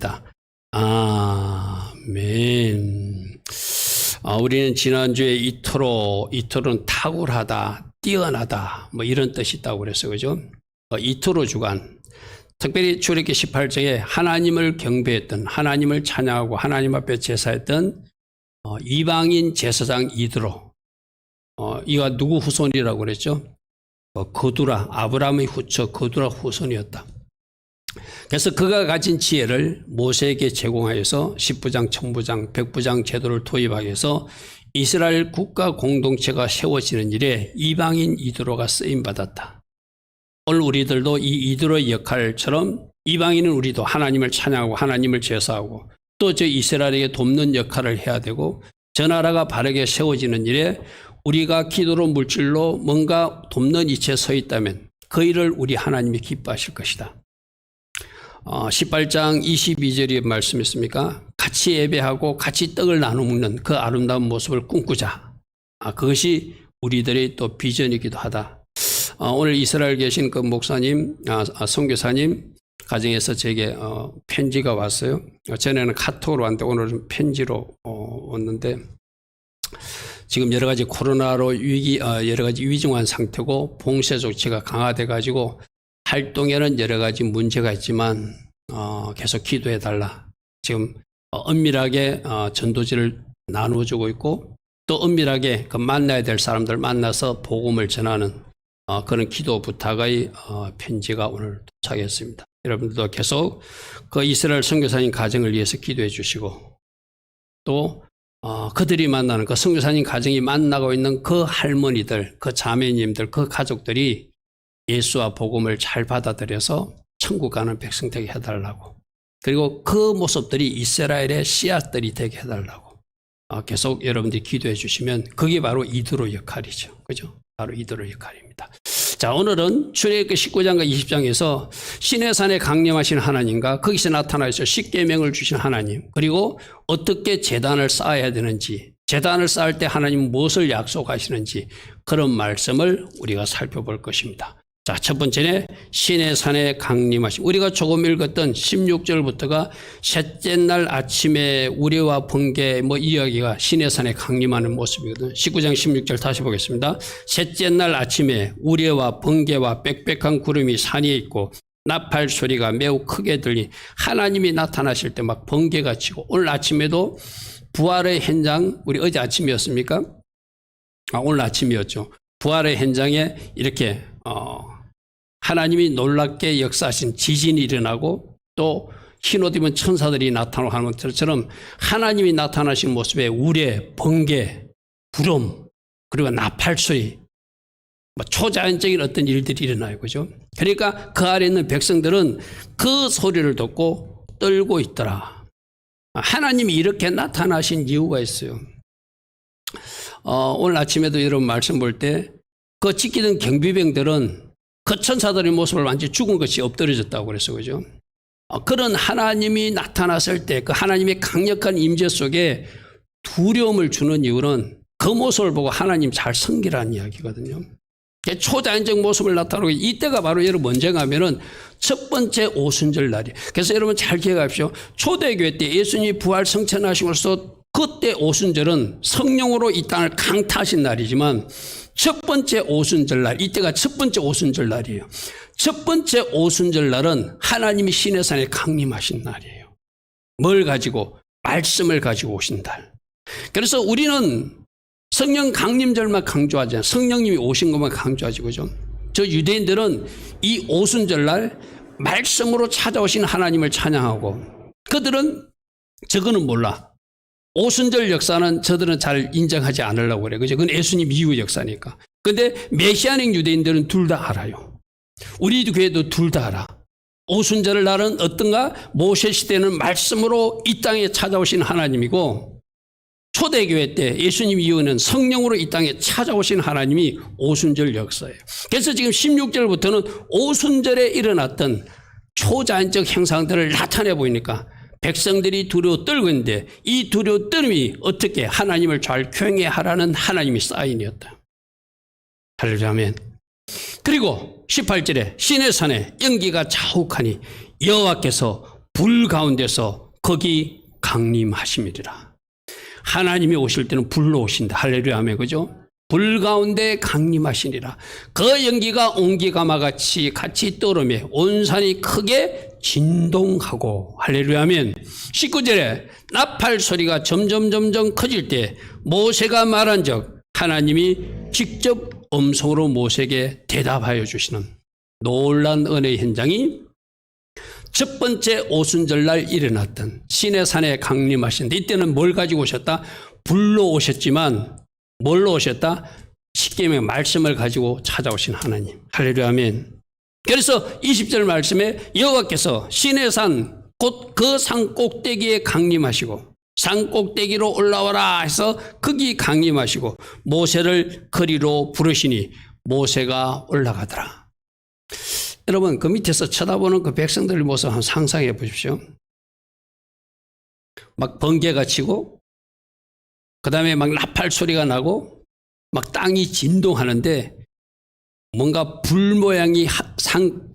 있다. 아멘. 우리는 지난주에 이토로는 탁월하다, 뛰어나다, 뭐 이런 뜻이 있다고 그랬어요. 그죠? 이토로 주간. 특별히 출애굽기 18장에 하나님을 경배했던, 하나님을 찬양하고 하나님 앞에 제사했던 이방인 제사장 이드로. 이가 누구 후손이라고 그랬죠? 거두라, 아브라함의 후처 거두라 후손이었다. 그래서 그가 가진 지혜를 모세에게 제공하여서 10부장, 1000부장, 100부장 제도를 도입하기 위해서 이스라엘 국가 공동체가 세워지는 일에 이방인 이드로가 쓰임받았다. 오늘 우리들도 이 이드로의 역할처럼 이방인은 우리도 하나님을 찬양하고 하나님을 제사하고 또 저 이스라엘에게 돕는 역할을 해야 되고 저 나라가 바르게 세워지는 일에 우리가 기도로 물질로 뭔가 돕는 이치에 서 있다면 그 일을 우리 하나님이 기뻐하실 것이다. 18장 22절의 말씀 있습니까? 같이 예배하고 같이 떡을 나눠 먹는 그 아름다운 모습을 꿈꾸자. 그것이 우리들의 또 비전이기도 하다. 오늘 이스라엘 계신 그 목사님, 선교사님 가정에서 제게 편지가 왔어요. 전에는 카톡으로 왔는데 오늘은 편지로 왔는데 지금 여러 가지 코로나로 여러 가지 위중한 상태고 봉쇄 조치가 강화돼 가지고 활동에는 여러 가지 문제가 있지만 계속 기도해 달라. 지금 은밀하게 전도지를 나누어주고 있고 또 은밀하게 그 만나야 될 사람들 만나서 복음을 전하는 그런 기도 부탁의 편지가 오늘 도착했습니다. 여러분들도 계속 그 이스라엘 선교사님 가정을 위해서 기도해 주시고 또 그들이 만나는 그 선교사님 가정이 만나고 있는 그 할머니들, 그 자매님들, 그 가족들이 예수와 복음을 잘 받아들여서 천국 가는 백성 되게 해달라고. 그리고 그 모습들이 이스라엘의 씨앗들이 되게 해달라고. 계속 여러분들이 기도해 주시면 그게 바로 이드로 역할이죠. 그죠? 바로 이드로 역할입니다. 자, 오늘은 출애굽기 19장과 20장에서 시내산에 강림하신 하나님과 거기서 나타나셔서 십계명을 주신 하나님, 그리고 어떻게 제단을 쌓아야 되는지, 제단을 쌓을 때 하나님은 무엇을 약속하시는지 그런 말씀을 우리가 살펴볼 것입니다. 자, 첫 번째는 시내산에 강림하심. 우리가 조금 읽었던 16절부터가 셋째 날 아침에 우레와 번개 이야기가 시내산에 강림하는 모습이거든요. 19장 16절 다시 보겠습니다. 셋째 날 아침에 우레와 번개와 빽빽한 구름이 산 위에 있고 나팔 소리가 매우 크게 들리 하나님이 나타나실 때 막 번개가 치고 오늘 아침에도 부활의 현장, 우리 어제 아침이었습니까? 오늘 아침이었죠. 부활의 현장에 이렇게 하나님이 놀랍게 역사하신 지진이 일어나고 또 흰옷 입은 천사들이 나타나고 하는 것처럼 하나님이 나타나신 모습에 우레, 번개, 구름 그리고 나팔소리 초자연적인 어떤 일들이 일어나요. 그죠? 그러니까 그 아래 있는 백성들은 그 소리를 듣고 떨고 있더라. 하나님이 이렇게 나타나신 이유가 있어요. 오늘 아침에도 여러분 말씀 볼 때 그 지키던 경비병들은 그 천사들의 모습을 완전히 죽은 것이 엎드려졌다고 그랬어요. 그죠? 그런 하나님이 나타났을 때 그 하나님의 강력한 임재 속에 두려움을 주는 이유는 그 모습을 보고 하나님 잘 섬기라는 이야기거든요. 초자연적 모습을 나타나고 이때가 바로 여러분 언제가 하면은 첫 번째 오순절 날이에요. 그래서 여러분 잘 기억하십시오. 초대교회 때 예수님이 부활 성천하심으로써 그때 오순절은 성령으로 이 땅을 강타하신 날이지만 첫 번째 오순절 날, 이때가 첫 번째 오순절 날이에요. 첫 번째 오순절 날은 하나님이 시내산에 강림하신 날이에요. 뭘 가지고? 말씀을 가지고 오신 날. 그래서 우리는 성령 강림절만 강조하지 않아요. 성령님이 오신 것만 강조하지, 그죠? 저 유대인들은 이 오순절 날 말씀으로 찾아오신 하나님을 찬양하고 그들은 저거는 몰라. 오순절 역사는 저들은 잘 인정하지 않으려고 그래요. 그죠? 그건 예수님 이후 역사니까. 근데 메시아닉 유대인들은 둘 다 알아요. 우리 교회도 둘 다 알아. 오순절 날은 어떤가? 모세 시대는 말씀으로 이 땅에 찾아오신 하나님이고 초대교회 때 예수님 이후는 성령으로 이 땅에 찾아오신 하나님이 오순절 역사예요. 그래서 지금 16절부터는 오순절에 일어났던 초자연적 형상들을 나타내 보이니까 백성들이 두려워 떨고 있는데 이 두려워 떨음이 어떻게 하나님을 잘 경외하라는 하나님의 사인이었다. 할렐루야 아멘. 그리고 18절에 시내산에 연기가 자욱하니 여호와께서 불 가운데서 거기 강림하심이리라. 하나님이 오실 때는 불로 오신다. 할렐루야 하면 그죠? 불 가운데 강림하시니라. 그 연기가 온기가마같이 같이 떠오르며 온 산이 크게 진동하고. 할렐루야 하면 19절에 나팔 소리가 점점 커질 때 모세가 말한 적 하나님이 직접 음성으로 모세에게 대답하여 주시는 놀라운 은혜의 현장이 첫 번째 오순절날 일어났던 시내산에 강림하신데, 이때는 뭘 가지고 오셨다? 불로 오셨지만 뭘로 오셨다? 십계명 말씀을 가지고 찾아오신 하나님. 할렐루야 아멘. 그래서 20절 말씀에 여호와께서 시내산 곧 그 산 꼭대기에 강림하시고 산 꼭대기로 올라와라 해서 거기 강림하시고 모세를 거리로 부르시니 모세가 올라가더라. 여러분, 그 밑에서 쳐다보는 그 백성들 모습 한번 상상해 보십시오. 막 번개가 치고 그 다음에 막 나팔 소리가 나고 막 땅이 진동하는데 뭔가 불 모양이 산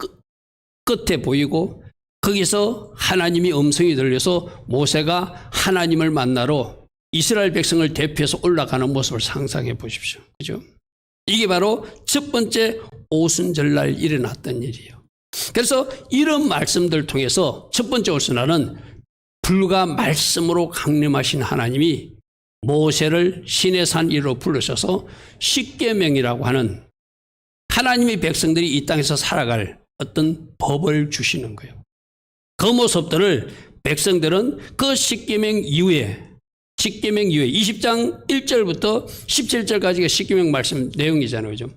끝에 보이고 거기서 하나님이 음성이 들려서 모세가 하나님을 만나러 이스라엘 백성을 대표해서 올라가는 모습을 상상해 보십시오. 그죠? 이게 바로 첫 번째 오순절날 일어났던 일이에요. 그래서 이런 말씀들 통해서 첫 번째 오순날은 불과 말씀으로 강림하신 하나님이 모세를 시내산 위로 부르셔서 십계명이라고 하는 하나님의 백성들이 이 땅에서 살아갈 어떤 법을 주시는 거예요. 그 모습들을 백성들은 그 십계명 이후에 20장 1절부터 17절까지가 십계명 말씀 내용이잖아요. 그죠?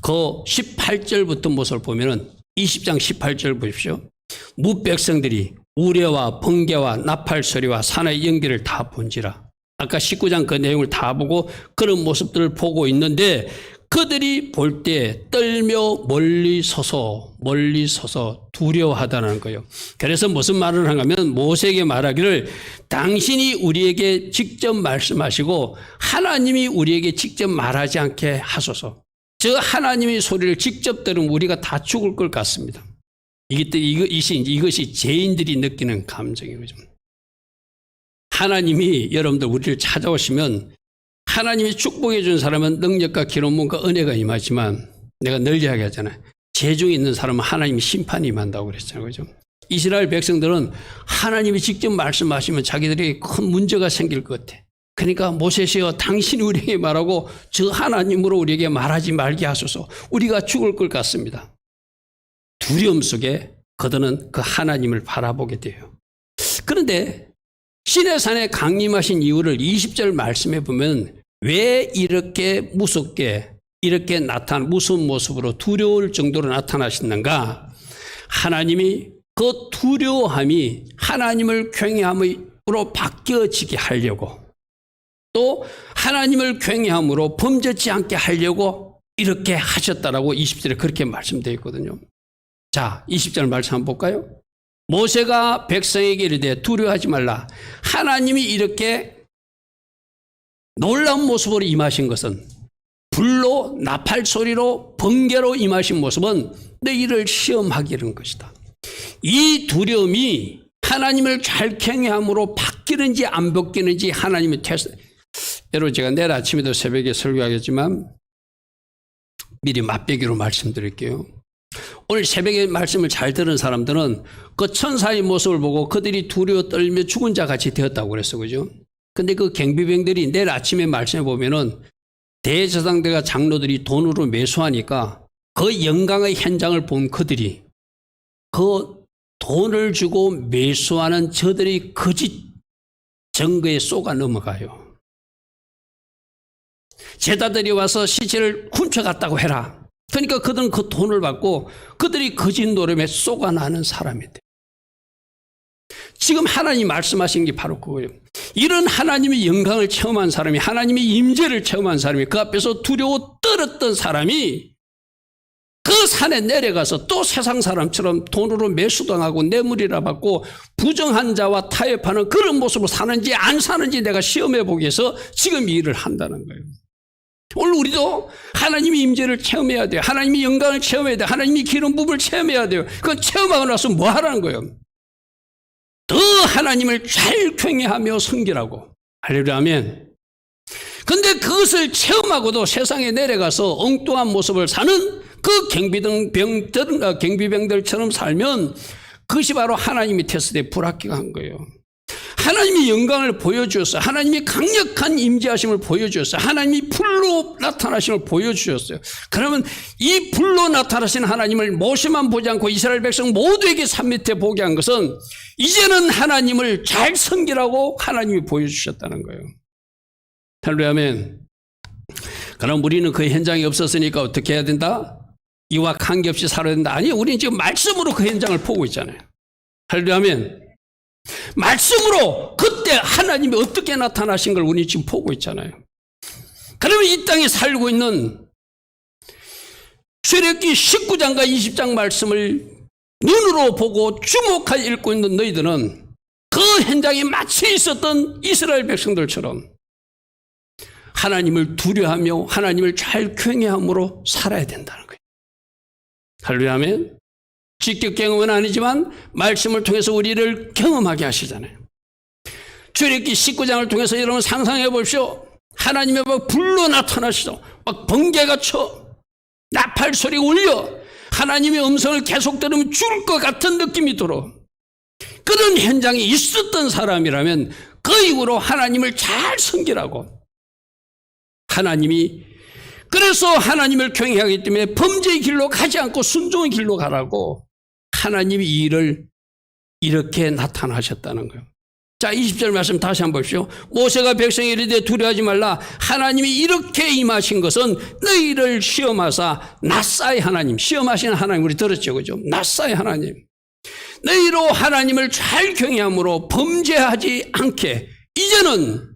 그 18절부터 모습을 보면은 20장 18절 보십시오. 무백성들이 우레와 번개와 나팔 소리와 산의 연기를 다 본지라. 아까 19장 그 내용을 다 보고 그런 모습들을 보고 있는데 그들이 볼 때 떨며 멀리 서서 두려워하다는 거예요. 그래서 무슨 말을 하냐면 모세에게 말하기를 당신이 우리에게 직접 말씀하시고 하나님이 우리에게 직접 말하지 않게 하소서. 저 하나님의 소리를 직접 들으면 우리가 다 죽을 것 같습니다. 이것이 죄인들이 느끼는 감정인 거죠. 하나님이 여러분들 우리를 찾아오시면 하나님이 축복해 준 사람은 능력과 기름과 은혜가 임하지만 내가 늘 이야기하잖아요. 죄중에 있는 사람은 하나님이 심판이 임한다고 그랬잖아요. 그죠? 이스라엘 백성들은 하나님이 직접 말씀하시면 자기들에게 큰 문제가 생길 것 같아. 그러니까 모세시여 당신이 우리에게 말하고 저 하나님으로 우리에게 말하지 말게 하소서. 우리가 죽을 것 같습니다. 두려움 속에 그들은 그 하나님을 바라보게 돼요. 그런데 시내산에 강림하신 이유를 20절 말씀해 보면 왜 이렇게 무섭게 이렇게 무서운 모습으로 두려울 정도로 나타나시는가? 하나님이 그 두려워함이 하나님을 경외함으로 바뀌어지게 하려고, 또 하나님을 경외함으로 범죄치 않게 하려고 이렇게 하셨다라고 20절에 그렇게 말씀되어 있거든요. 자, 20절 말씀 한번 볼까요? 모세가 백성에게 이르되 두려워하지 말라. 하나님이 이렇게 놀라운 모습으로 임하신 것은, 불로 나팔 소리로 번개로 임하신 모습은 너희를 시험하기는 것이다. 이 두려움이 하나님을 잘 경외함으로 바뀌는지 안 바뀌는지 하나님의 테스트. 여러분, 제가 내일 아침에도 새벽에 설교하겠지만 미리 맛배기로 말씀드릴게요. 오늘 새벽에 말씀을 잘 들은 사람들은 그 천사의 모습을 보고 그들이 두려워 떨며 죽은 자 같이 되었다고 그랬어. 그죠? 근데 그 경비병들이 내일 아침에 말씀해 보면은 대제사장들과 장로들이 돈으로 매수하니까 그 영광의 현장을 본 그들이 그 돈을 주고 매수하는 저들이 거짓 증거에 쏘가 넘어가요. 제자들이 와서 시체를 훔쳐갔다고 해라. 그러니까 그들은 그 돈을 받고 그들이 거짓 노름에 쏘가나는 사람이 돼. 지금 하나님 말씀하신 게 바로 그거예요. 이런 하나님의 영광을 체험한 사람이, 하나님의 임재를 체험한 사람이, 그 앞에서 두려워 떨었던 사람이 그 산에 내려가서 또 세상 사람처럼 돈으로 매수당하고 뇌물이라 받고 부정한 자와 타협하는 그런 모습으로 사는지 안 사는지 내가 시험해 보기 위해서 지금 이 일을 한다는 거예요. 오늘 우리도 하나님의 임재를 체험해야 돼요. 하나님의 영광을 체험해야 돼요. 하나님의 기름 부음을 체험해야 돼요. 그건 체험하고 나서 뭐 하라는 거예요? 더 하나님을 잘 경외하며 섬기라고. 할렐루야, 아멘. 근데 그것을 체험하고도 세상에 내려가서 엉뚱한 모습을 사는 그 경비병들처럼 살면 그것이 바로 하나님이 테스트에 불합격한 거예요. 하나님이 영광을 보여주셨어요. 하나님이 강력한 임재하심을 보여주셨어요. 하나님이 불로 나타나심을 보여주셨어요. 그러면 이 불로 나타나신 하나님을 모세만 보지 않고 이스라엘 백성 모두에게 산 밑에 보게 한 것은 이제는 하나님을 잘 섬기라고 하나님이 보여주셨다는 거예요. 할렐루야, 아멘. 그럼 우리는 그 현장이 없었으니까 어떻게 해야 된다? 이와 관계없이 살아야 된다. 아니, 우리는 지금 말씀으로 그 현장을 보고 있잖아요. 할렐루야, 아멘. 말씀으로 그때 하나님이 어떻게 나타나신 걸 우리 지금 보고 있잖아요. 그러면 이 땅에 살고 있는 출애굽기 19장과 20장 말씀을 눈으로 보고 주목하여 읽고 있는 너희들은 그 현장에 마치 있었던 이스라엘 백성들처럼 하나님을 두려워하며 하나님을 잘 경외함으로 살아야 된다는 거예요. 할렐루야, 아멘. 직접 경험은 아니지만 말씀을 통해서 우리를 경험하게 하시잖아요. 출애굽기 19장을 통해서 여러분 상상해 보십시오. 하나님의 막 불로 나타나시죠. 막 번개가 쳐, 나팔 소리가 울려, 하나님의 음성을 계속 들으면 죽을 것 같은 느낌이 들어. 그런 현장에 있었던 사람이라면 그 이후로 하나님을 잘 섬기라고. 하나님이 그래서 하나님을 경외하기 때문에 범죄의 길로 가지 않고 순종의 길로 가라고 하나님이 이 일을 이렇게 나타나셨다는 거예요. 자, 20절 말씀 다시 한번 보십시오. 모세가 백성에 이르되 두려워하지 말라. 하나님이 이렇게 임하신 것은 너희를 시험하사 낯사의 하나님, 시험하시는 하나님 우리 들었죠, 그죠? 낯사의 하나님, 너희로 하나님을 잘 경외함으로 범죄하지 않게 이제는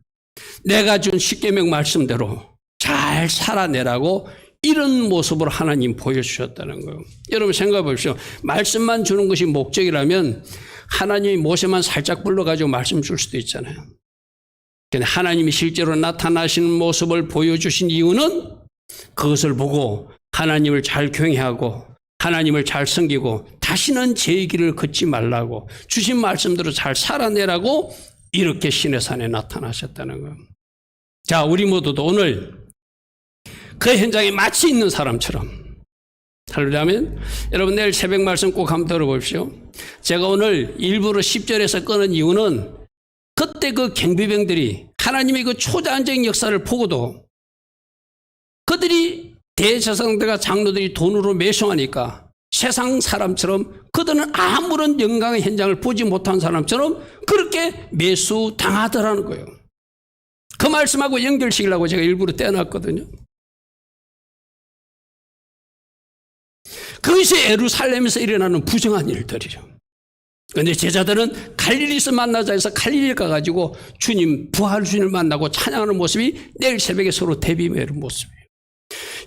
내가 준 십계명 말씀대로 잘 살아내라고 이런 모습으로 하나님 보여주셨다는 거예요. 여러분 생각해 보십시오. 말씀만 주는 것이 목적이라면 하나님이 모세만 살짝 불러가지고 말씀 줄 수도 있잖아요. 근데 하나님이 실제로 나타나시는 모습을 보여주신 이유는 그것을 보고 하나님을 잘 경외하고 하나님을 잘 섬기고 다시는 제 길을 걷지 말라고 주신 말씀대로 잘 살아내라고 이렇게 시내산에 나타나셨다는 거예요. 자, 우리 모두도 오늘 그 현장에 마치 있는 사람처럼, 할렐루야, 아멘. 여러분 내일 새벽 말씀 꼭 한번 들어보십시오. 제가 오늘 일부러 10절에서 끊은 이유는 그때 그 경비병들이 하나님의 그 초자연적인 역사를 보고도 그들이 대제사장들과 장로들이 돈으로 매수하니까 세상 사람처럼 그들은 아무런 영광의 현장을 보지 못한 사람처럼 그렇게 매수당하더라는 거예요. 그 말씀하고 연결시키려고 제가 일부러 떼어놨거든요. 그것이 예루살렘에서 일어나는 부정한 일들이죠. 그런데 제자들은 갈릴리에서 만나자 해서 갈릴리 가가지고 주님, 부활 주님을 만나고 찬양하는 모습이 내일 새벽에 서로 대비하는 모습이에요.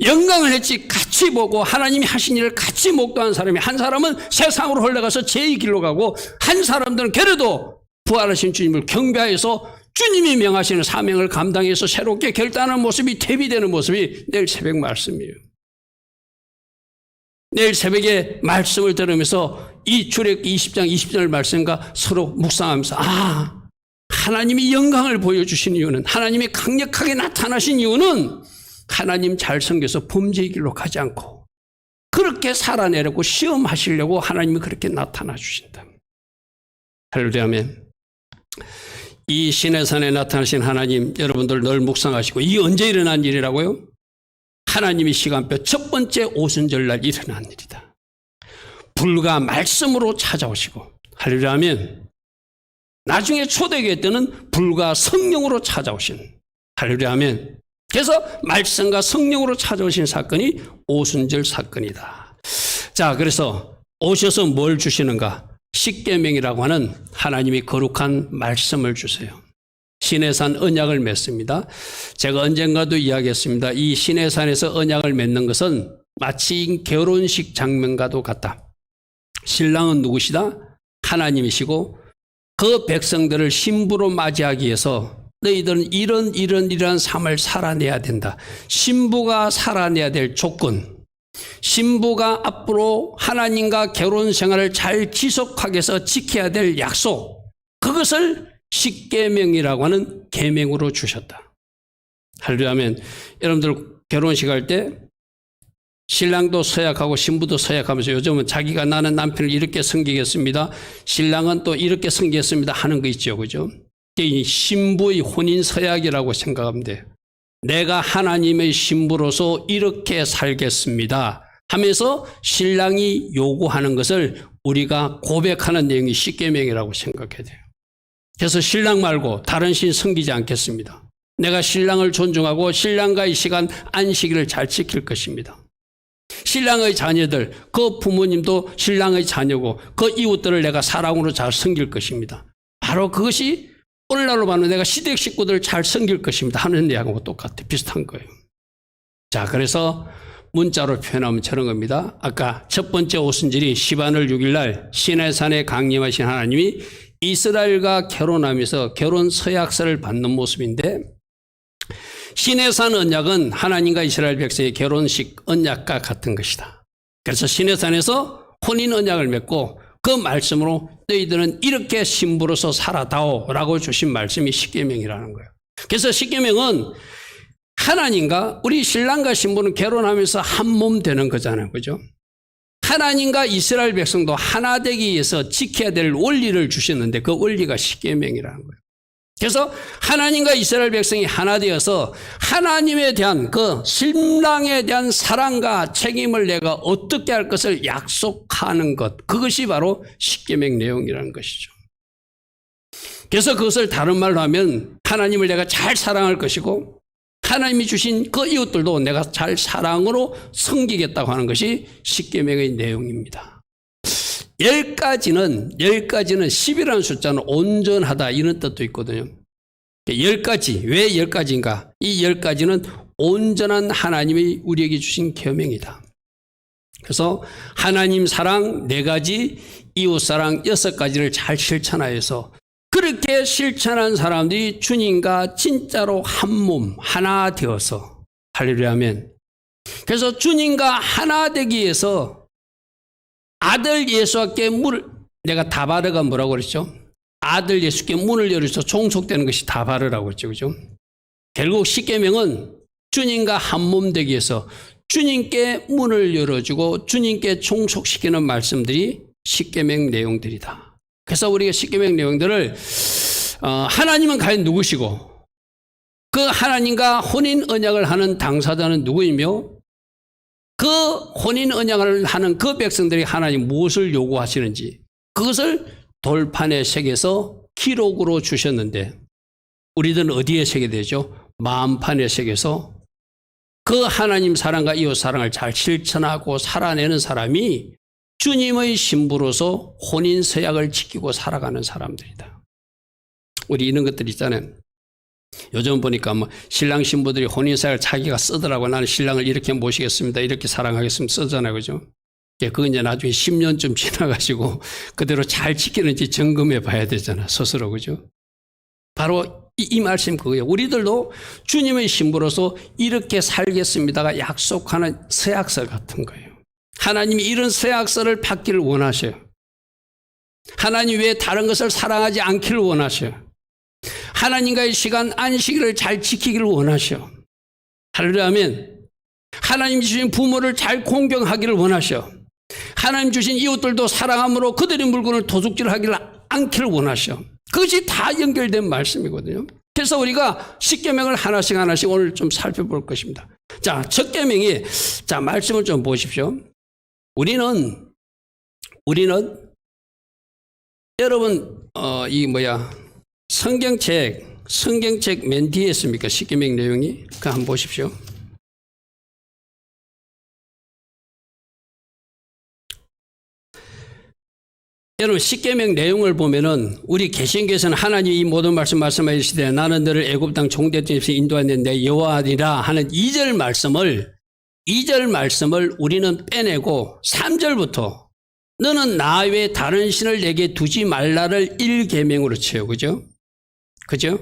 영광을 했지 같이 보고 하나님이 하신 일을 같이 목도한 사람이, 한 사람은 세상으로 흘러가서 제 길로 가고 한 사람들은 그래도 부활하신 주님을 경배하여서 주님이 명하시는 사명을 감당해서 새롭게 결단하는 모습이 대비되는 모습이 내일 새벽 말씀이에요. 내일 새벽에 말씀을 들으면서 이 출애굽기 20장 20절 말씀과 서로 묵상하면서 하나님이 영광을 보여주신 이유는, 하나님이 강력하게 나타나신 이유는 하나님 잘 섬겨서 범죄의 길로 가지 않고 그렇게 살아내려고 시험하시려고 하나님이 그렇게 나타나 주신다. 할렐루야, 아멘. 이 시내산에 나타나신 하나님, 여러분들 늘 묵상하시고, 이게 언제 일어난 일이라고요? 하나님이 시간표 첫 번째 오순절날 일어난 일이다. 불과 말씀으로 찾아오시고, 할렐루야, 아멘. 나중에 초대교회 때는 불과 성령으로 찾아오신, 할렐루야, 아멘. 그래서 말씀과 성령으로 찾아오신 사건이 오순절 사건이다. 자, 그래서 오셔서 뭘 주시는가? 십계명이라고 하는 하나님이 거룩한 말씀을 주세요. 시내산 언약을 맺습니다. 제가 언젠가도 이야기했습니다. 이 시내산에서 언약을 맺는 것은 마치 결혼식 장면과도 같다. 신랑은 누구시다? 하나님이시고 그 백성들을 신부로 맞이하기 위해서 너희들은 이런 삶을 살아내야 된다. 신부가 살아내야 될 조건, 신부가 앞으로 하나님과 결혼 생활을 잘 지속하기 위해서 지켜야 될 약속, 그것을 십계명이라고 하는 계명으로 주셨다. 할렐루야 하면 여러분들 결혼식 할 때 신랑도 서약하고 신부도 서약하면서 요즘은 자기가 나는 남편을 이렇게 섬기겠습니다. 신랑은 또 이렇게 섬기겠습니다 하는 거 있죠. 그죠? 이 신부의 혼인 서약이라고 생각하면 돼요. 내가 하나님의 신부로서 이렇게 살겠습니다 하면서 신랑이 요구하는 것을 우리가 고백하는 내용이 십계명이라고 생각해야 돼요. 그래서 신랑 말고 다른 신 섬기지 않겠습니다. 내가 신랑을 존중하고 신랑과의 시간 안식일을 잘 지킬 것입니다. 신랑의 자녀들, 그 부모님도 신랑의 자녀고 그 이웃들을 내가 사랑으로 잘 섬길 것입니다. 바로 그것이 오늘날로 봐도 내가 시댁 식구들을 잘 섬길 것입니다 하는 내용하고 똑같아. 비슷한 거예요. 자, 그래서 문자로 표현하면 저런 겁니다. 아까 첫 번째 오순절이 시반월 6일날 시내산에 강림하신 하나님이 이스라엘과 결혼하면서 결혼 서약서를 받는 모습인데, 시내산 언약은 하나님과 이스라엘 백성의 결혼식 언약과 같은 것이다. 그래서 시내산에서 혼인 언약을 맺고 그 말씀으로 너희들은 이렇게 신부로서 살아다오라고 주신 말씀이 십계명이라는 거예요. 그래서 십계명은 하나님과 우리 신랑과 신부는 결혼하면서 한 몸 되는 거잖아요. 그죠? 하나님과 이스라엘 백성도 하나 되기 위해서 지켜야 될 원리를 주셨는데 그 원리가 십계명이라는 거예요. 그래서 하나님과 이스라엘 백성이 하나 되어서 하나님에 대한 그 신랑에 대한 사랑과 책임을 내가 어떻게 할 것을 약속하는 것, 그것이 바로 십계명 내용이라는 것이죠. 그래서 그것을 다른 말로 하면 하나님을 내가 잘 사랑할 것이고 하나님이 주신 그 이웃들도 내가 잘 사랑으로 섬기겠다고 하는 것이 십계명의 내용입니다. 10가지는 10이라는 숫자는 온전하다 이런 뜻도 있거든요. 10가지, 왜 10가지인가? 이 10가지는 온전한 하나님이 우리에게 주신 계명이다. 그래서 하나님 사랑 4가지, 이웃 사랑 6가지를 잘 실천하여서 그렇게 실천한 사람들이 주님과 진짜로 한 몸, 하나 되어서 할렐루야 하면, 그래서 주님과 하나 되기 위해서 아들 예수께 내가 다바르가 뭐라고 그랬죠? 아들 예수께 문을 열어서 종속되는 것이 다바르라고 했죠. 그죠? 결국 십계명은 주님과 한 몸 되기 위해서 주님께 문을 열어주고 주님께 종속시키는 말씀들이 십계명 내용들이다. 그래서 우리가 십계명 내용들을 하나님은 과연 누구시고 그 하나님과 혼인 언약을 하는 당사자는 누구이며 그 혼인 언약을 하는 그 백성들이 하나님 무엇을 요구하시는지 그것을 돌판에 새겨서 기록으로 주셨는데 우리들은 어디에 새게 되죠? 마음판에 새겨서 그 하나님 사랑과 이웃 사랑을 잘 실천하고 살아내는 사람이 주님의 신부로서 혼인 서약을 지키고 살아가는 사람들이다. 우리 이런 것들 있잖아요. 요즘 보니까 뭐 신랑 신부들이 혼인서약을 자기가 쓰더라고. 나는 신랑을 이렇게 모시겠습니다, 이렇게 사랑하겠습니다 쓰잖아요. 그죠? 그건 이제 나중에 10년쯤 지나가지고 그대로 잘 지키는지 점검해 봐야 되잖아, 스스로. 그죠? 바로 이 말씀 그거예요. 우리들도 주님의 신부로서 이렇게 살겠습니다가 약속하는 서약서 같은 거예요. 하나님이 이런 서약서를 받기를 원하셔요. 하나님 외에 다른 것을 사랑하지 않기를 원하셔요. 하나님과의 시간 안식일을 잘 지키기를 원하셔. 할렐루야 하면 하나님 주신 부모를 잘 공경하기를 원하셔. 하나님 주신 이웃들도 사랑함으로 그들의 물건을 도둑질하기를 않기를 원하셔. 그것이 다 연결된 말씀이거든요. 그래서 우리가 십계명을 하나씩 오늘 좀 살펴볼 것입니다. 자, 첫 계명이, 자, 말씀을 좀 보십시오. 우리는 여러분 성경책 맨 뒤에 있습니까? 십계명 내용이. 그거 한번 보십시오. 여러분, 십계명 내용을 보면은 우리 개신교에서는 하나님이 이 모든 말씀하시되 나는 너를 애굽 땅 종된 집에서 인도하는 내 여호와니라 하는 2절 말씀을 우리는 빼내고 3절부터 너는 나 외에 다른 신을 내게 두지 말라를 1계명으로 쳐요. 그죠? 그죠?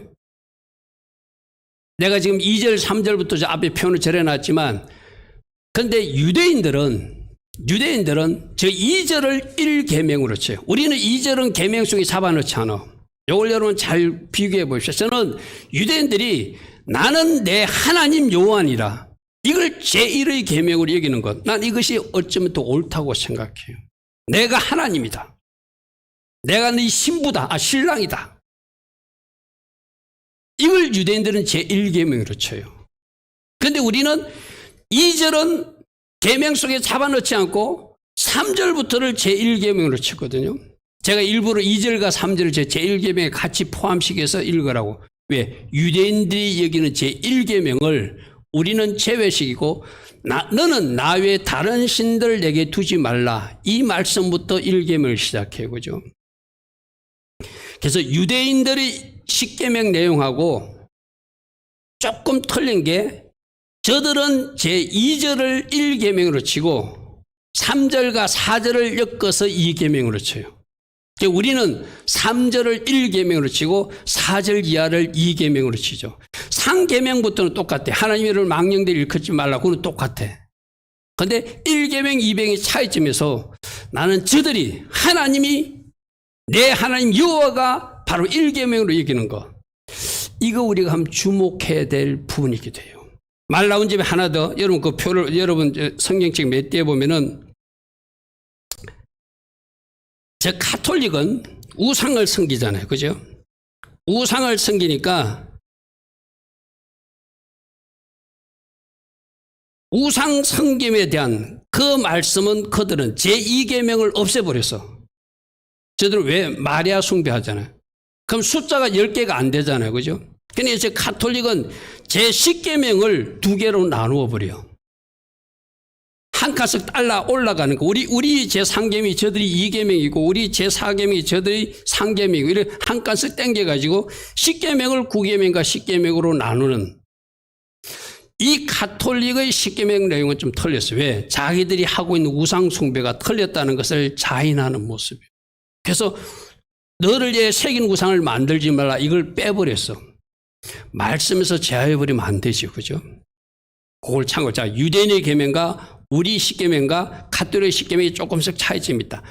내가 지금 2절, 3절부터 저 앞에 표현을 절해놨지만, 근데 유대인들은 저 2절을 1계명으로 쳐요. 우리는 2절은 계명 속에 잡아놓지 않아. 이걸 여러분 잘 비교해 보십시오. 저는 유대인들이 나는 내 하나님 여호와니라 이걸 제1의 계명으로 여기는 것, 난 이것이 어쩌면 더 옳다고 생각해요. 내가 하나님이다. 내가 네 신부다. 신랑이다. 이걸 유대인들은 제1계명으로 쳐요. 그런데 우리는 2절은 계명 속에 잡아넣지 않고 3절부터를 제1계명으로 치거든요. 제가 일부러 2절과 3절을 제1계명에 같이 포함시켜서 읽으라고. 왜? 유대인들이 여기는 제1계명을 우리는 제외시키고 너는 나 외에 다른 신들을 내게 두지 말라. 이 말씀부터 1계명을 시작해요. 그죠? 그래서 유대인들의 10계명 내용하고 조금 틀린 게 저들은 제2절을 1계명으로 치고 3절과 4절을 엮어서 2계명으로 쳐요. 우리는 3절을 1계명으로 치고 4절 이하를 2계명으로 치죠. 3계명부터는 똑같아. 하나님의 망령되이 일컫지 말라. 그건 똑같아. 그런데 1계명, 2계명의 차이점에서 나는 저들이 하나님이 내 하나님 여호와가 바로 1계명으로 여기는 것. 이거 우리가 한번 주목해야 될 부분이기도 해요. 말 나온 집에 하나 더. 여러분 그 표를 여러분 성경책 몇 대에 보면은 저 가톨릭은 우상을 섬기잖아요. 그죠? 우상을 섬기니까 우상 섬김에 대한 그 말씀은 그들은 제2계명을 없애버렸어. 저들은 왜 마리아 숭배하잖아요. 그럼 숫자가 10개가 안 되잖아요. 그죠? 그러니까 저 가톨릭은 제10계명을 2개로 나누어 버려. 한 칸씩 달라 올라가는 거. 우리 제3계명이 저들이 2계명이고 우리 제4계명이 저들이 3계명이고 이렇게 한 칸씩 땡겨가지고 10계명을 9계명과 10계명으로 나누는 이 가톨릭의 10계명 내용은 좀 틀렸어요. 왜? 자기들이 하고 있는 우상 숭배가 틀렸다는 것을 자인하는 모습이에요. 그래서 너를 위해 새긴 우상을 만들지 말라 이걸 빼버렸어. 말씀에서 제하해버리면 안 되죠. 그죠? 그걸 참고. 자, 유대인의 계명과 우리 10계명과 가톨릭의 10계명이 조금씩 차이점이 있다.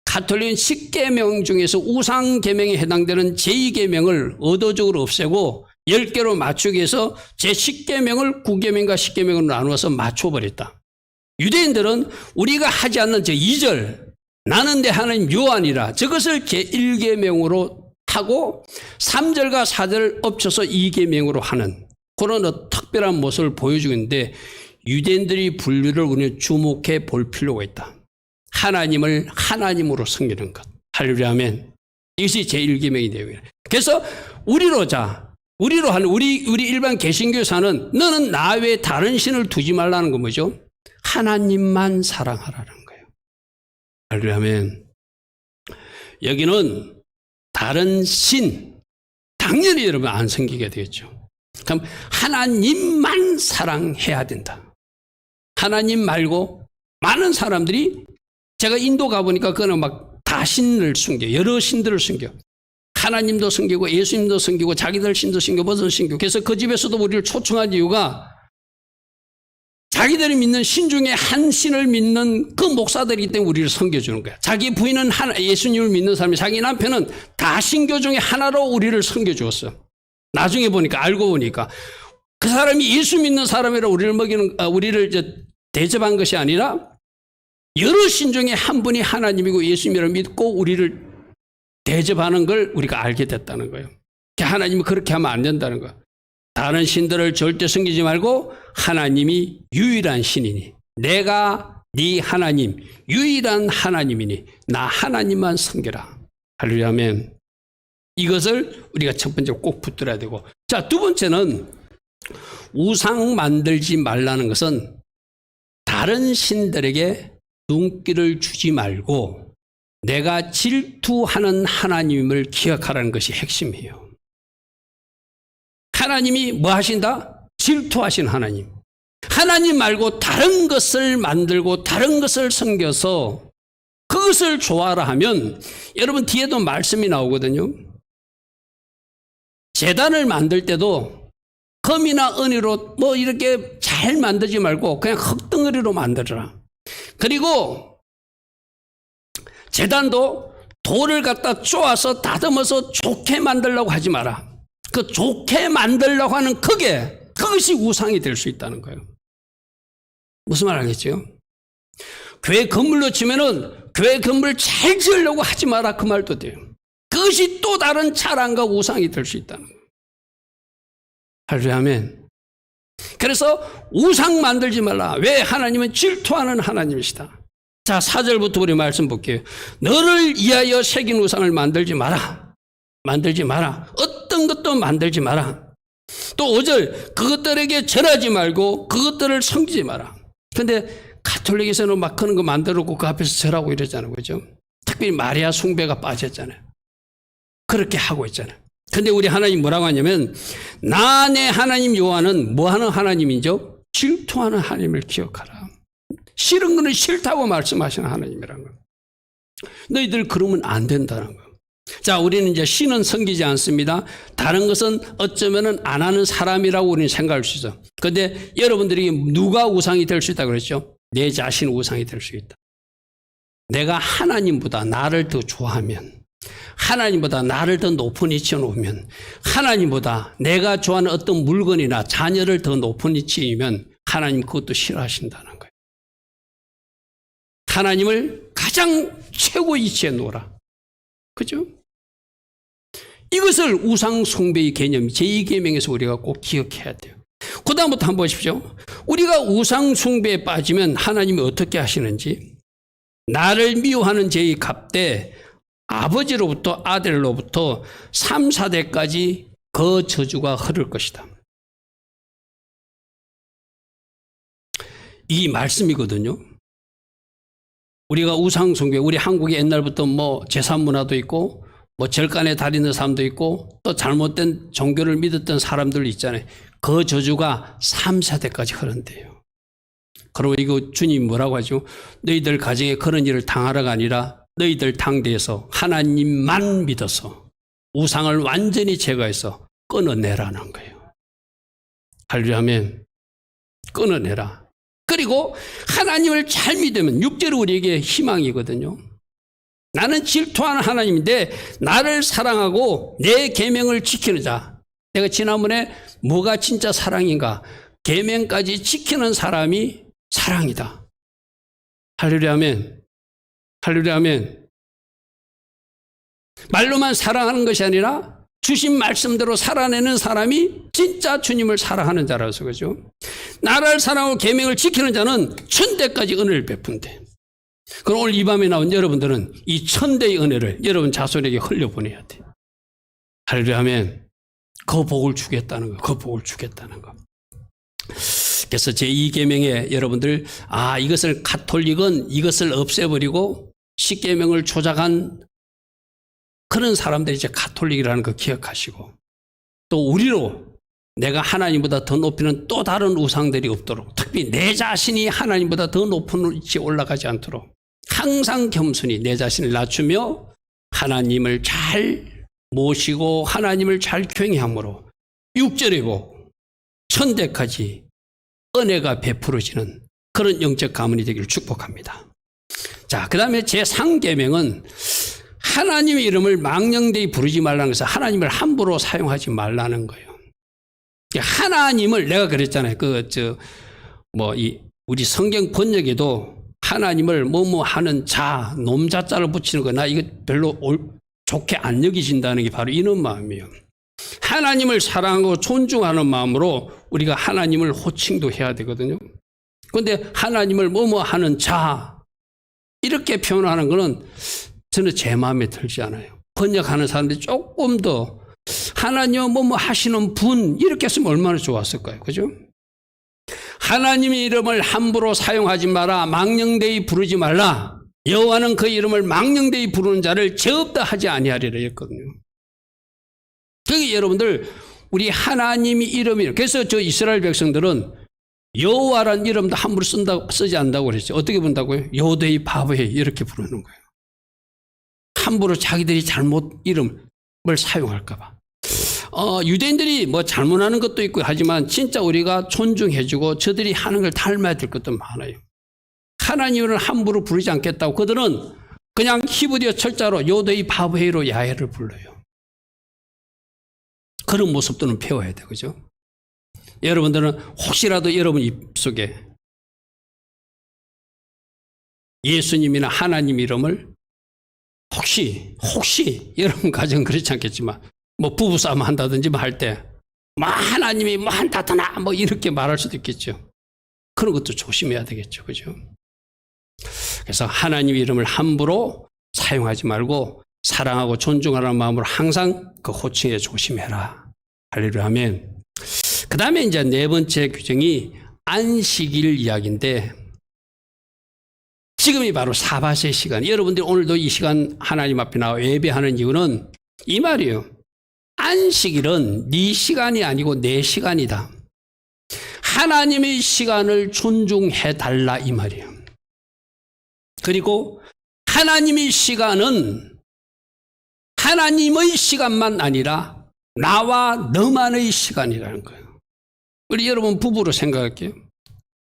가톨릭은 10계명 중에서 우상 계명에 해당되는 제2계명을 의도적으로 없애고 10개로 맞추기 위해서 제10계명을 9계명과 10계명으로 나누어서 맞춰버렸다. 유대인들은 우리가 하지 않는 저 2절 나는 내 하나님 여호와니라 저것을 제1계명으로 하고 3절과 4절을 엎쳐서 2계명으로 하는 그런 특별한 모습을 보여주고 있는데 유대인들이 분류를 우리는 주목해 볼 필요가 있다. 하나님을 하나님으로 섬기는 것. 할렐루야 아멘. 이것이 제1계명의 내용이에요. 그래서 우리로 하는 우리 일반 개신교사는 너는 나 외에 다른 신을 두지 말라는 거 뭐죠? 하나님만 사랑하라는 거예요. 할렐루야 아멘. 여기는 다른 신 당연히 여러분 안 섬기게 되겠죠. 그럼 하나님만 사랑해야 된다. 하나님 말고 많은 사람들이 제가 인도 가보니까 그는 막 다 신을 숨겨. 여러 신들을 숨겨. 하나님도 숨기고 예수님도 숨기고 자기들 신도 숨기고 무슨 숨기고. 그래서 그 집에서도 우리를 초청한 이유가 자기들이 믿는 신 중에 한 신을 믿는 그 목사들이기 때문에 우리를 섬겨주는 거야. 자기 부인은 예수님을 믿는 사람이 자기 남편은 다 신교 중에 하나로 우리를 섬겨주었어. 나중에 보니까 알고 보니까 그 사람이 예수 믿는 사람이라 우리를 대접한 것이 아니라 여러 신 중에 한 분이 하나님이고 예수님을 믿고 우리를 대접하는 걸 우리가 알게 됐다는 거예요. 하나님이 그렇게 하면 안 된다는 거예요. 다른 신들을 절대 섬기지 말고 하나님이 유일한 신이니 내가 네 하나님 유일한 하나님이니 나 하나님만 섬겨라. 할렐루야 아멘. 이것을 우리가 첫 번째로 꼭 붙들어야 되고, 자, 두 번째는 우상 만들지 말라는 것은 다른 신들에게 눈길을 주지 말고 내가 질투하는 하나님을 기억하라는 것이 핵심이에요. 하나님이 뭐 하신다? 질투하신 하나님. 하나님 말고 다른 것을 만들고 다른 것을 섬겨서 그것을 좋아라 하면 여러분 뒤에도 말씀이 나오거든요. 제단을 만들 때도 금이나 은으로 뭐 이렇게 잘 만들지 말고 그냥 흙덩어리로 만들어라. 그리고 제단도 돌을 갖다 쪼아서 다듬어서 좋게 만들려고 하지 마라. 그 좋게 만들려고 하는 그것이 우상이 될 수 있다는 거예요. 무슨 말 알겠죠? 교회 건물로 치면은 교회 건물 잘 지으려고 하지 마라, 그 말도 돼요. 그것이 또 다른 자랑과 우상이 될 수 있다는 거예요. 할렐루야, 아멘. 그래서 우상 만들지 말라. 왜? 하나님은 질투하는 하나님이시다. 자, 4절부터 우리 말씀 볼게요. 너를 위하여 새긴 우상을 만들지 마라. 만들지 마라. 어떤 것도 만들지 마라. 또 5절, 그것들에게 절하지 말고 그것들을 섬기지 마라. 근데 가톨릭에서는 막 그런 거 만들었고 그 앞에서 절하고 이러잖아요. 그죠? 특별히 마리아 숭배가 빠졌잖아요. 그렇게 하고 있잖아요. 근데 우리 하나님 뭐라고 하냐면, 나 내 하나님 여호와는 뭐 하는 하나님이죠? 질투하는 하나님을 기억하라. 싫은 거는 싫다고 말씀하시는 하나님이라는 거예요. 너희들 그러면 안 된다는 거예요. 자, 우리는 이제 신은 섬기지 않습니다. 다른 것은 어쩌면은 안 하는 사람이라고 우리는 생각할 수 있어. 근데 여러분들이 누가 우상이 될 수 있다고 그랬죠? 내 자신 우상이 될 수 있다. 내가 하나님보다 나를 더 좋아하면, 하나님보다 나를 더 높은 위치에 놓으면, 하나님보다 내가 좋아하는 어떤 물건이나 자녀를 더 높은 위치이면 하나님 그것도 싫어하신다는 거예요. 하나님을 가장 최고 위치에 놓으라. 그죠? 이것을 우상 숭배의 개념 제2계명에서 우리가 꼭 기억해야 돼요. 그 다음부터 한번 보십시오. 우리가 우상 숭배에 빠지면 하나님이 어떻게 하시는지, 나를 미워하는 죄의 값대 아버지로부터 아들로부터 3, 4대까지 그 저주가 흐를 것이다. 이 말씀이거든요. 우리가 우상 숭배, 우리 한국에 옛날부터 뭐 제사 문화도 있고 뭐 절간에 다니는 사람도 있고 또 잘못된 종교를 믿었던 사람들 있잖아요. 그 저주가 3, 4대까지 흐른대요. 그리고 이거 주님 뭐라고 하죠? 너희들 가정에 그런 일을 당하라가 아니라 너희들 당대에서 하나님만 믿어서 우상을 완전히 제거해서 끊어내라는 거예요. 할렐루야, 아멘. 끊어내라. 그리고 하나님을 잘 믿으면 6절은 우리에게 희망이거든요. 나는 질투하는 하나님인데 나를 사랑하고 내 계명을 지키는 자. 내가 지난번에 뭐가 진짜 사랑인가? 계명까지 지키는 사람이 사랑이다. 할렐루야, 아멘. 할렐루야, 아멘. 말로만 사랑하는 것이 아니라 주신 말씀대로 살아내는 사람이 진짜 주님을 사랑하는 자라서 그죠? 나를 사랑하고 계명을 지키는 자는 1000대까지 은혜를 베푼대. 그럼 오늘 이 밤에 나온 여러분들은 이 1000대의 은혜를 여러분 자손에게 흘려보내야 돼. 할렐루야, 아멘. 그 복을 주겠다는 거. 그 복을 주겠다는 거. 그래서 제2계명에 여러분들, 이것을 가톨릭은 이것을 없애버리고 10계명을 조작한 그런 사람들이 이제 가톨릭이라는 거 기억하시고, 또 우리로 내가 하나님보다 더 높이는 또 다른 우상들이 없도록, 특히 내 자신이 하나님보다 더 높은 위치에 올라가지 않도록 항상 겸손히 내 자신을 낮추며 하나님을 잘 모시고 하나님을 잘 경외함으로 6절의 복 1000대까지 은혜가 베풀어지는 그런 영적 가문이 되기를 축복합니다. 자, 그 다음에 제3계명은 하나님의 이름을 망령되이 부르지 말라는 것은 하나님을 함부로 사용하지 말라는 거예요. 하나님을 내가 그랬잖아요. 우리 성경 번역에도 하나님을 뭐뭐 하는 자, 놈자자를 붙이는 거나 이거 별로 좋게 안 여기진다는 게 바로 이런 마음이에요. 하나님을 사랑하고 존중하는 마음으로 우리가 하나님을 호칭도 해야 되거든요. 그런데 하나님을 뭐뭐 하는 자 이렇게 표현하는 거는 저는 제 마음에 들지 않아요. 번역하는 사람들이 조금 더 하나님 뭐뭐 하시는 분 이렇게 했으면 얼마나 좋았을까요? 그죠? 하나님의 이름을 함부로 사용하지 마라. 망령되이 부르지 말라. 여호와는 그 이름을 망령되이 부르는 자를 죄 없다 하지 아니하리라 했거든요. 그게 여러분들 우리 하나님의 이름이, 그래서 저 이스라엘 백성들은 여호와라는 이름도 함부로 쓰지 않는다고 그랬죠. 어떻게 부른다고요? 요대이 바보에 이렇게 부르는 거예요. 함부로 자기들이 잘못 이름을 사용할까 봐. 유대인들이 뭐 잘못하는 것도 있고 하지만 진짜 우리가 존중해주고 저들이 하는 걸 닮아야 될 것도 많아요. 하나님을 함부로 부르지 않겠다고 그들은 그냥 히브리어 철자로 요데이 바브헤이로 야훼를 불러요. 그런 모습들은 배워야 돼, 그죠? 여러분들은 혹시라도 여러분 입속에 예수님이나 하나님 이름을 혹시 여러분 가정은 그렇지 않겠지만 뭐 부부싸움 한다든지 뭐 할 때 뭐 하나님이 뭐 한다더나 뭐 이렇게 말할 수도 있겠죠. 그런 것도 조심해야 되겠죠, 그죠? 그래서 하나님 이름을 함부로 사용하지 말고 사랑하고 존중하는 마음으로 항상 그 호칭에 조심해라. 할렐루야 아멘. 그 다음에 이제 네 번째 규정이 안식일 이야기인데, 지금이 바로 사바세 시간. 여러분들이 오늘도 이 시간 하나님 앞에 나와 예배하는 이유는 이 말이에요. 안식일은 네 시간이 아니고 내 시간이다. 하나님의 시간을 존중해 달라 이 말이에요. 그리고 하나님의 시간은 하나님의 시간만 아니라 나와 너만의 시간이라는 거예요. 우리 여러분 부부로 생각할게요.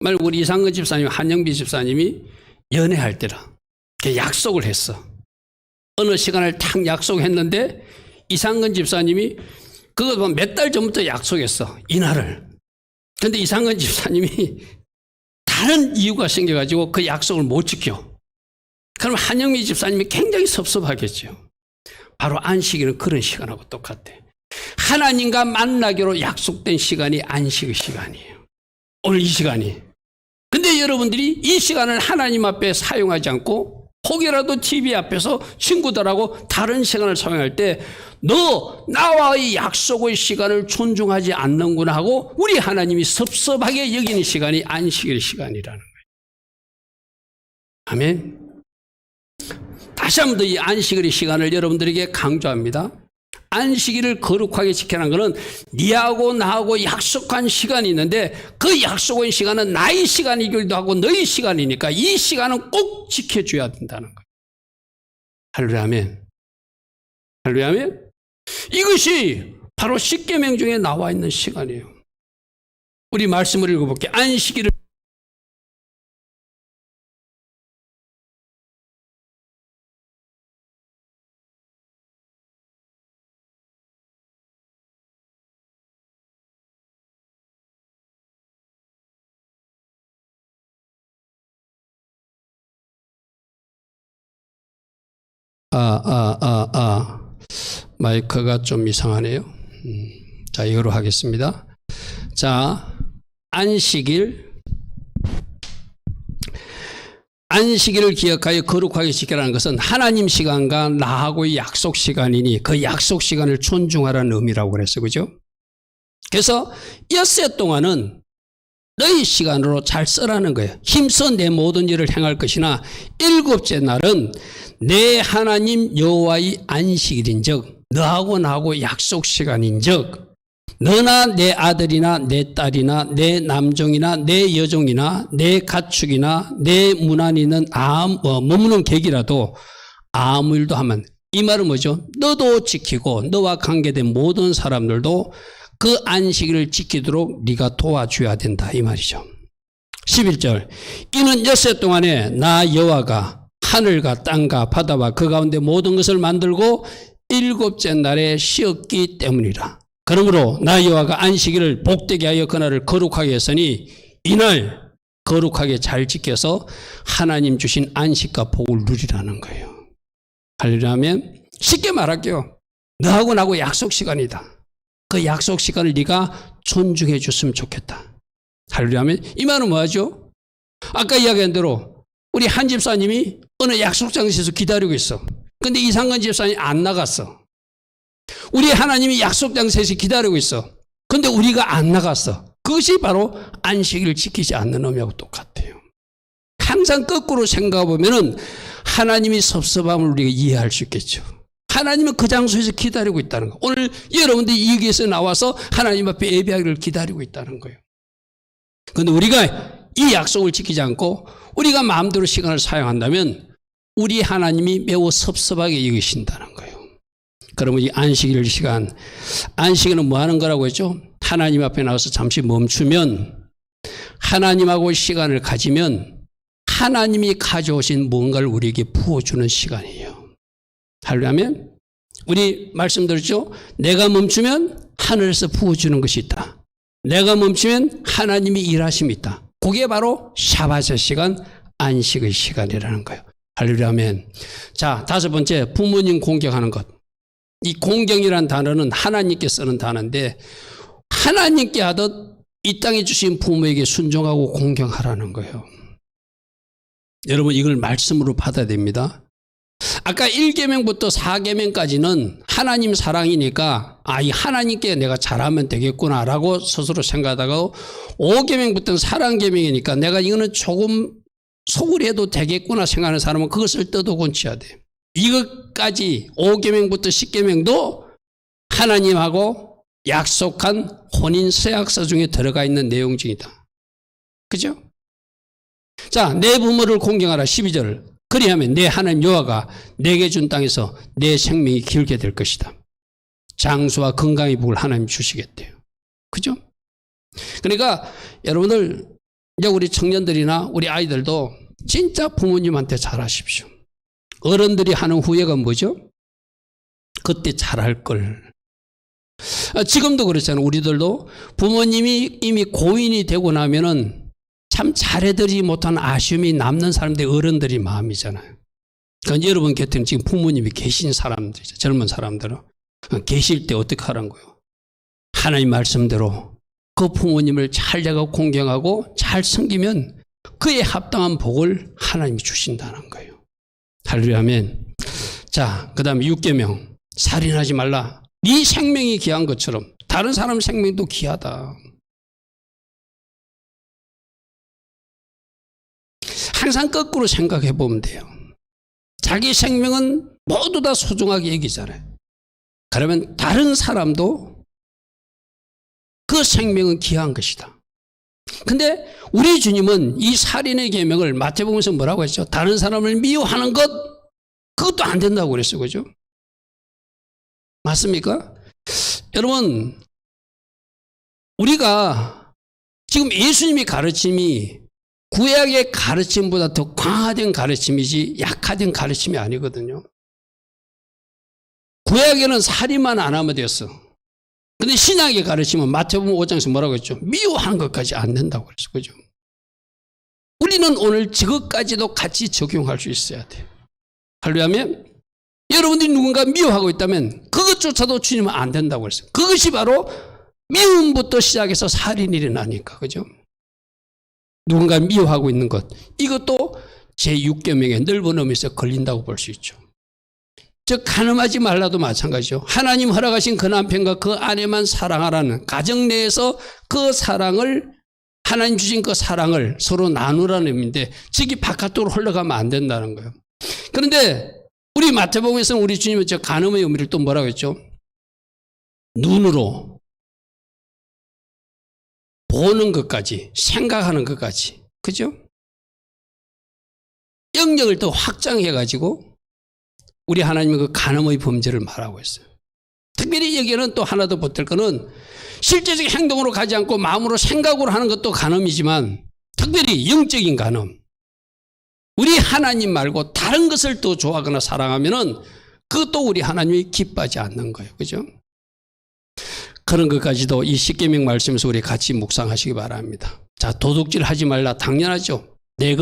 만약 우리 이상근 집사님, 한영비 집사님이 연애할 때라 약속을 했어. 어느 시간을 탁 약속했는데 이상근 집사님이 그거 몇 달 전부터 약속했어. 이날을. 근데 이상근 집사님이 다른 이유가 생겨가지고 그 약속을 못 지켜. 그럼 한영미 집사님이 굉장히 섭섭하겠죠. 바로 안식일은 그런 시간하고 똑같아. 하나님과 만나기로 약속된 시간이 안식의 시간이에요. 오늘 이 시간이. 근데 여러분들이 이 시간을 하나님 앞에 사용하지 않고 혹여라도 TV 앞에서 친구들하고 다른 시간을 사용할 때 너 나와의 약속의 시간을 존중하지 않는구나 하고 우리 하나님이 섭섭하게 여기는 시간이 안식일 시간이라는 거예요. 아멘. 다시 한 번 더 이 안식일의 시간을 여러분들에게 강조합니다. 안식일을 거룩하게 지키라는 것은 네하고 나하고 약속한 시간이 있는데 그 약속한 시간은 나의 시간이기도 하고 너의 시간이니까 이 시간은 꼭 지켜줘야 된다는 거예요. 할렐루야 아멘. 할렐루야 아멘. 이것이 바로 십계명 중에 나와 있는 시간이에요. 우리 말씀을 읽어볼게요. 안식일을 마이크가 좀 이상하네요. 자, 이거로 하겠습니다. 자, 안식일을 기억하여 거룩하게 지키라는 것은 하나님 시간과 나하고의 약속 시간이니 그 약속 시간을 존중하라는 의미라고 그랬어요. 그죠? 그래서 엿새 동안은 너희 시간으로 잘 쓰라는 거예요. 힘써 내 모든 일을 행할 것이나 일곱째 날은 내 하나님 여호와의 안식일인즉 너하고 나하고 약속 시간인즉 너나 내 아들이나 내 딸이나 내 남종이나 내 여종이나 내 가축이나 내 문 안에 있는 머무는 객이라도 아무 일도 하면, 이 말은 뭐죠? 너도 지키고 너와 관계된 모든 사람들도 그 안식일을 지키도록 네가 도와줘야 된다 이 말이죠. 11절 이는 엿새 동안에 나 여호와가 하늘과 땅과 바다와 그 가운데 모든 것을 만들고 일곱째 날에 쉬었기 때문이라. 그러므로 나 여호와가 안식일을 복되게 하여 그날을 거룩하게 했으니 이날 거룩하게 잘 지켜서 하나님 주신 안식과 복을 누리라는 거예요. 할렐루야 하면 쉽게 말할게요. 너하고 나하고 약속 시간이다. 그 약속 시간을 네가 존중해 줬으면 좋겠다. 할렐루야 하면 이 말은 뭐하죠? 아까 이야기한 대로 우리 한 집사님이 어느 약속 장소에서 기다리고 있어. 근데 이상근 집사님이 안 나갔어. 우리 하나님이 약속 장소에서 기다리고 있어. 근데 우리가 안 나갔어. 그것이 바로 안식일을 지키지 않는 의미하고 똑같아요. 항상 거꾸로 생각해 보면은 하나님이 섭섭함을 우리가 이해할 수 있겠죠. 하나님은 그 장소에서 기다리고 있다는 거. 오늘 여러분들이 여기에서 나와서 하나님 앞에 예배하기를 기다리고 있다는 거예요. 그런데 우리가 이 약속을 지키지 않고 우리가 마음대로 시간을 사용한다면 우리 하나님이 매우 섭섭하게 여기신다는 거예요. 그러면 이 안식일 시간, 안식일은 뭐 하는 거라고 했죠? 하나님 앞에 나와서 잠시 멈추면, 하나님하고 시간을 가지면 하나님이 가져오신 뭔가를 우리에게 부어주는 시간이에요. 하려면 우리 말씀 들었죠? 내가 멈추면 하늘에서 부어주는 것이 있다. 내가 멈추면 하나님이 일하심이 있다. 그게 바로 샤바의 시간, 안식의 시간이라는 거예요. 할렐루야면. 자, 다섯 번째, 부모님 공경하는 것. 이 공경이라는 단어는 하나님께 쓰는 단어인데 하나님께 하듯 이 땅에 주신 부모에게 순종하고 공경하라는 거예요. 여러분 이걸 말씀으로 받아야 됩니다. 아까 1계명부터 4계명까지는 하나님 사랑이니까 이 하나님께 내가 잘하면 되겠구나라고 스스로 생각하다가 5계명부터는 사랑계명이니까 내가 이거는 조금 속을 해도 되겠구나 생각하는 사람은 그것을 떠도곤치야 돼. 이것까지 5계명부터 10계명도 하나님하고 약속한 혼인 서약서 중에 들어가 있는 내용 중이다. 그죠? 자, 내 부모를 공경하라 12절. 그리하면 내 하나님 여호와가 내게 준 땅에서 내 생명이 길게 될 것이다. 장수와 건강의 복을 하나님 주시겠대요. 그죠? 그러니까 여러분들 이제 우리 청년들이나 우리 아이들도 진짜 부모님한테 잘하십시오. 어른들이 하는 후회가 뭐죠? 그때 잘할 걸. 지금도 그렇잖아요. 우리들도 부모님이 이미 고인이 되고 나면은 참 잘해드리지 못한 아쉬움이 남는 사람들이 어른들이 마음이잖아요. 그러니까 여러분 곁에는 지금 부모님이 계신 사람들이죠. 젊은 사람들은. 계실 때 어떻게 하라는 거예요? 하나님 말씀대로 그 부모님을 잘 내가 공경하고 잘 섬기면 그에 합당한 복을 하나님이 주신다는 거예요. 할렐루야면. 자, 그 다음에 6계명. 살인하지 말라. 네 생명이 귀한 것처럼 다른 사람 생명도 귀하다. 항상 거꾸로 생각해 보면 돼요. 자기 생명은 모두 다 소중하게 여기잖아요. 그러면 다른 사람도 그 생명은 귀한 것이다. 근데 우리 주님은 이 살인의 계명을 마태복음에서 뭐라고 했죠? 다른 사람을 미워하는 것, 그것도 안 된다고 그랬어요. 그죠? 맞습니까? 여러분, 우리가 지금 예수님의 가르침이 구약의 가르침보다 더 강화된 가르침이지 약화된 가르침이 아니거든요. 구약에는 살인만 안 하면 됐어. 근데 신약의 가르침은 마태복음 5장에서 뭐라고 했죠? 미워하는 것까지 안 된다고 그랬어. 그죠? 우리는 오늘 저것까지도 같이 적용할 수 있어야 돼요. 할렐루야면 여러분들이 누군가 미워하고 있다면 그것조차도 주님은 안 된다고 그랬어요. 그것이 바로 미움부터 시작해서 살인이 일어나니까. 그죠? 누군가 미워하고 있는 것, 이것도 제6계명의 넓은 의미에서 걸린다고 볼 수 있죠. 즉 간음하지 말라도 마찬가지죠. 하나님 허락하신 그 남편과 그 아내만 사랑하라는 가정 내에서 그 사랑을 하나님 주신 그 사랑을 서로 나누라는 의미인데 저기 바깥으로 흘러가면 안 된다는 거예요. 그런데 우리 마태복음에서는 우리 주님은 저 간음의 의미를 또 뭐라고 했죠? 눈으로 보는 것까지, 생각하는 것까지. 그죠? 영역을 더 확장해가지고 우리 하나님은 그 간음의 범죄를 말하고 있어요. 특별히 여기에는 또 하나 더 보탤 거는 실제적 행동으로 가지 않고 마음으로 생각으로 하는 것도 간음이지만 특별히 영적인 간음. 우리 하나님 말고 다른 것을 또 좋아하거나 사랑하면은 그것도 우리 하나님이 기뻐하지 않는 거예요. 그죠? 그런 것까지도 이 10계명 말씀에서 우리 같이 묵상하시기 바랍니다. 자, 도둑질 하지 말라. 당연하죠. 내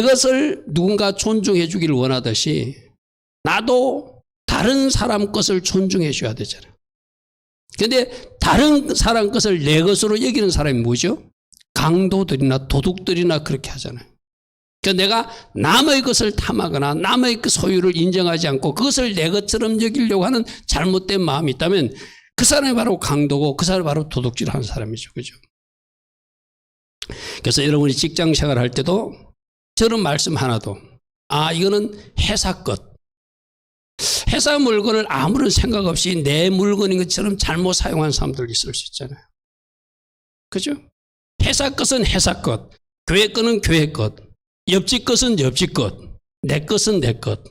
것을 누군가 존중해 주기를 원하듯이 나도 다른 사람 것을 존중해 줘야 되잖아요. 그런데 다른 사람 것을 내 것으로 여기는 사람이 뭐죠? 강도들이나 도둑들이나 그렇게 하잖아요. 그러니까 내가 남의 것을 탐하거나 남의 그 소유를 인정하지 않고 그것을 내 것처럼 여기려고 하는 잘못된 마음이 있다면 그 사람이 바로 강도고 그 사람이 바로 도둑질하는 사람이죠. 그죠? 그래서 여러분이 직장 생활할 때도 저런 말씀 하나도 이거는 회사 것. 회사 물건을 아무런 생각 없이 내 물건인 것처럼 잘못 사용하는 사람들 있을 수 있잖아요. 그죠? 회사 것은 회사 것, 교회 것은 교회 것, 옆집 것은 옆집 것, 내 것은 내 것.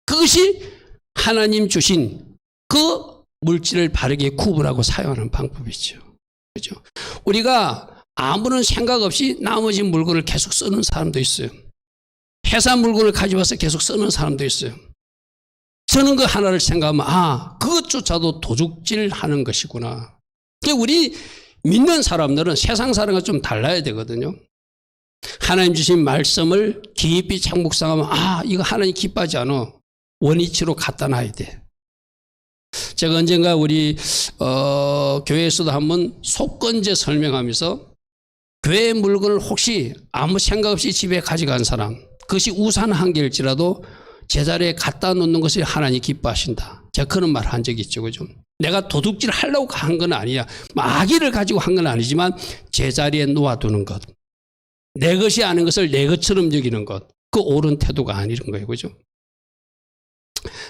그것이 하나님 주신 그 물질을 바르게 구분하고 사용하는 방법이죠. 그죠? 우리가 아무런 생각 없이 나머지 물건을 계속 쓰는 사람도 있어요. 회사 물건을 가져와서 계속 쓰는 사람도 있어요. 저는 그 하나를 생각하면 그것조차도 도둑질 하는 것이구나. 우리 믿는 사람들은 세상 사람과 좀 달라야 되거든요. 하나님 주신 말씀을 깊이 묵상하면 이거 하나님 기뻐하지 않아. 원위치로 갖다 놔야 돼. 제가 언젠가 우리 교회에서도 한번 속건제 설명하면서 교회 물건을 혹시 아무 생각 없이 집에 가져간 사람, 그것이 우산 한 개일지라도 제자리에 갖다 놓는 것을 하나님 기뻐하신다. 제가 그런 말 한 적이 있죠. 그죠? 내가 도둑질 하려고 한 건 아니야. 악의를 가지고 한 건 아니지만 제자리에 놓아두는 것. 내 것이 아닌 것을 내 것처럼 여기는 것. 그 옳은 태도가 아니란 거예요. 그죠?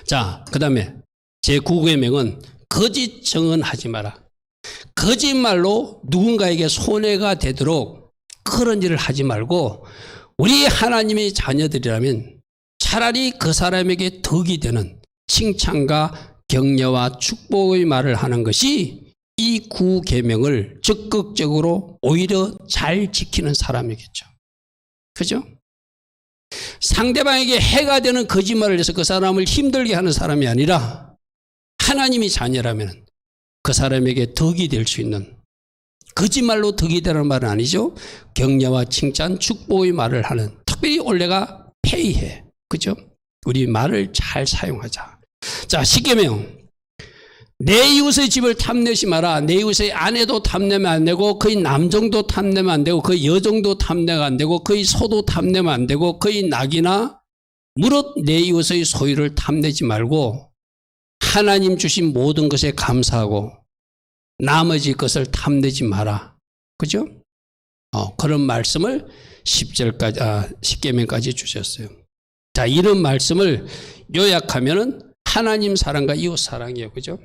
자, 그 다음에 제9계명은 거짓 증언하지 마라. 거짓말로 누군가에게 손해가 되도록 그런 일을 하지 말고 우리 하나님의 자녀들이라면 차라리 그 사람에게 덕이 되는 칭찬과 격려와 축복의 말을 하는 것이 이 9계명을 적극적으로 오히려 잘 지키는 사람이겠죠. 그죠? 상대방에게 해가 되는 거짓말을 해서 그 사람을 힘들게 하는 사람이 아니라 하나님이 자녀라면 그 사람에게 덕이 될 수 있는, 거짓말로 덕이 되는 말은 아니죠. 격려와 칭찬, 축복의 말을 하는, 특별히 올해가 폐의해. 그죠? 우리 말을 잘 사용하자. 자, 10계명. 내 이웃의 집을 탐내지 마라. 내 이웃의 아내도 탐내면 안 되고, 그의 남정도 탐내면 안 되고, 그의 여정도 탐내면 안 되고, 그의 소도 탐내면 안 되고, 그의 낙이나 무릇 내 이웃의 소유를 탐내지 말고 하나님 주신 모든 것에 감사하고 나머지 것을 탐내지 마라. 그죠? 그런 말씀을 10계명까지 주셨어요. 자, 이런 말씀을 요약하면은 하나님 사랑과 이웃 사랑이에요. 그죠?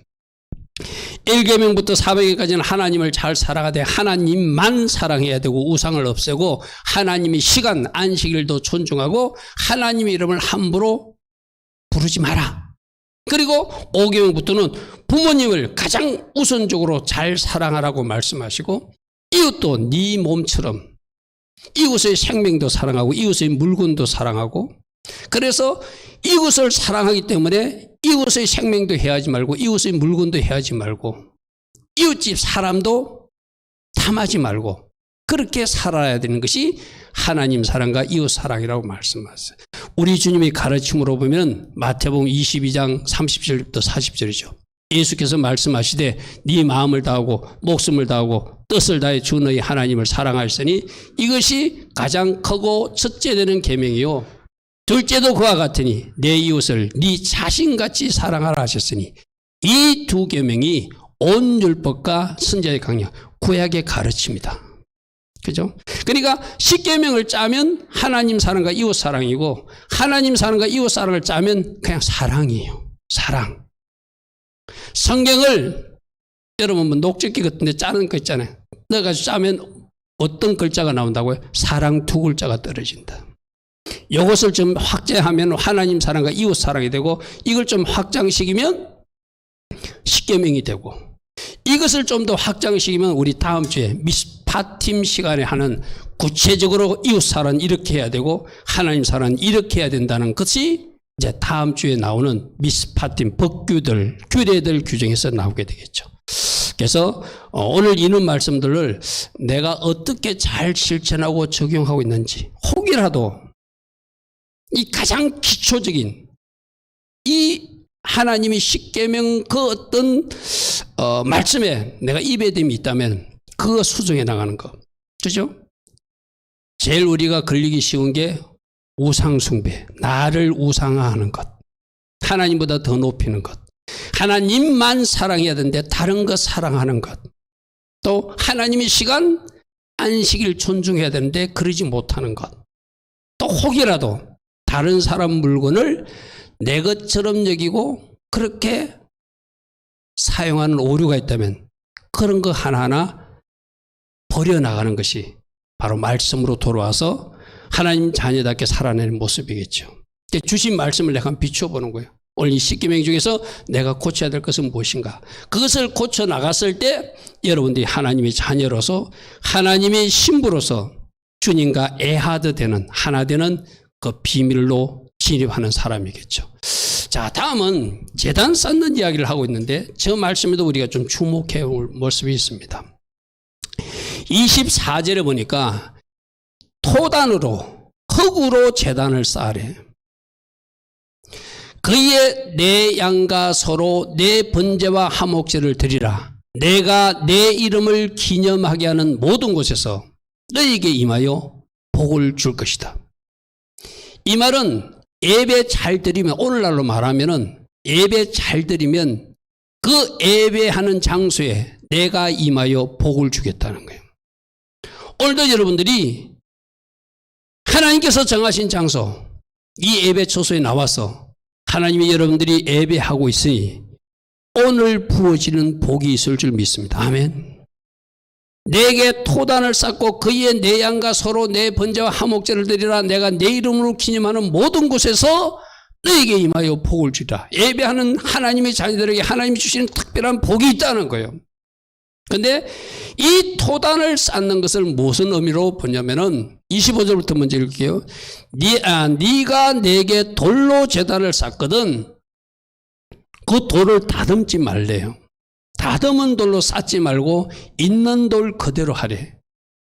1계명부터 400계명까지는 하나님을 잘 사랑하되 하나님만 사랑해야 되고 우상을 없애고 하나님의 시간, 안식일도 존중하고 하나님의 이름을 함부로 부르지 마라. 그리고 5계명부터는 부모님을 가장 우선적으로 잘 사랑하라고 말씀하시고 이웃도 네 몸처럼 이웃의 생명도 사랑하고 이웃의 물건도 사랑하고, 그래서 이웃을 사랑하기 때문에 이웃의 생명도 해하지 말고 이웃의 물건도 해하지 말고 이웃집 사람도 탐하지 말고 그렇게 살아야 되는 것이 하나님 사랑과 이웃 사랑이라고 말씀하셨어요. 우리 주님의 가르침으로 보면 마태복음 22장 30절부터 40절이죠. 예수께서 말씀하시되 네 마음을 다하고 목숨을 다하고 뜻을 다해 주 너희 하나님을 사랑하였으니 이것이 가장 크고 첫째 되는 계명이요 둘째도 그와 같으니 내 이웃을 네 자신같이 사랑하라 하셨으니 이 두 계명이 온 율법과 선지자의 강령, 구약의 가르침이다. 그죠? 그러니까 10계명을 짜면 하나님 사랑과 이웃 사랑이고 하나님 사랑과 이웃 사랑을 짜면 그냥 사랑이에요. 사랑. 성경을 여러분 뭐 녹즙기 같은 데 짜는 거 있잖아요. 넣어가지고 짜면 어떤 글자가 나온다고요? 사랑 두 글자가 떨어진다. 이것을 좀 확대하면 하나님 사랑과 이웃 사랑이 되고 이걸 좀 확장시키면 10계명이 되고 이것을 좀 더 확장시키면 우리 다음 주에 미스파팀 시간에 하는 구체적으로 이웃 사랑 이렇게 해야 되고 하나님 사랑 이렇게 해야 된다는 것이 이제 다음 주에 나오는 미스파팀 법규들, 규례들 규정에서 나오게 되겠죠. 그래서 오늘 이런 말씀들을 내가 어떻게 잘 실천하고 적용하고 있는지 혹이라도 이 가장 기초적인 이 하나님이 10계명 그 어떤 말씀에 내가 입에 됨이 있다면 그거 수정해 나가는 거. 그죠? 제일 우리가 걸리기 쉬운 게 우상숭배, 나를 우상화하는 것, 하나님보다 더 높이는 것, 하나님만 사랑해야 되는데 다른 것 사랑하는 것, 또 하나님의 시간, 안식일 존중해야 되는데 그러지 못하는 것, 또 혹이라도 다른 사람 물건을 내 것처럼 여기고 그렇게 사용하는 오류가 있다면 그런 거 하나하나 버려나가는 것이 바로 말씀으로 돌아와서 하나님 자녀답게 살아내는 모습이겠죠. 주신 말씀을 내가 한번 비춰보는 거예요. 오늘 이 10계명 중에서 내가 고쳐야 될 것은 무엇인가? 그것을 고쳐 나갔을 때 여러분들이 하나님의 자녀로서 하나님의 신부로서 주님과 에하드 되는 하나 되는 그 비밀로 진입하는 사람이겠죠. 자, 다음은 제단 쌓는 이야기를 하고 있는데 저 말씀에도 우리가 좀 주목해 볼 모습이 있습니다. 24절에 보니까 토단으로 흙으로 제단을 쌓으래. 그의 내 양과 서로 내 번제와 화목제를 드리라. 내가 내 이름을 기념하게 하는 모든 곳에서 너에게 임하여 복을 줄 것이다. 이 말은 예배 잘 드리면, 오늘날로 말하면은 예배 잘 드리면 그 예배하는 장소에 내가 임하여 복을 주겠다는 거예요. 오늘도 여러분들이 하나님께서 정하신 장소, 이 예배 처소에 나와서 하나님이 여러분들이 예배하고 있으니 오늘 부어지는 복이 있을 줄 믿습니다. 아멘. 내게 토단을 쌓고 그의 내 양과 서로 내 번제와 화목제를 드리라. 내가 내 이름으로 기념하는 모든 곳에서 너에게 임하여 복을 주리라. 예배하는 하나님의 자녀들에게 하나님이 주시는 특별한 복이 있다는 거예요. 그런데 이 토단을 쌓는 것을 무슨 의미로 보냐면은 25절부터 먼저 읽을게요. 네가 내게 돌로 제단을 쌓거든 그 돌을 다듬지 말래요. 다듬은 돌로 쌓지 말고 있는 돌 그대로 하래.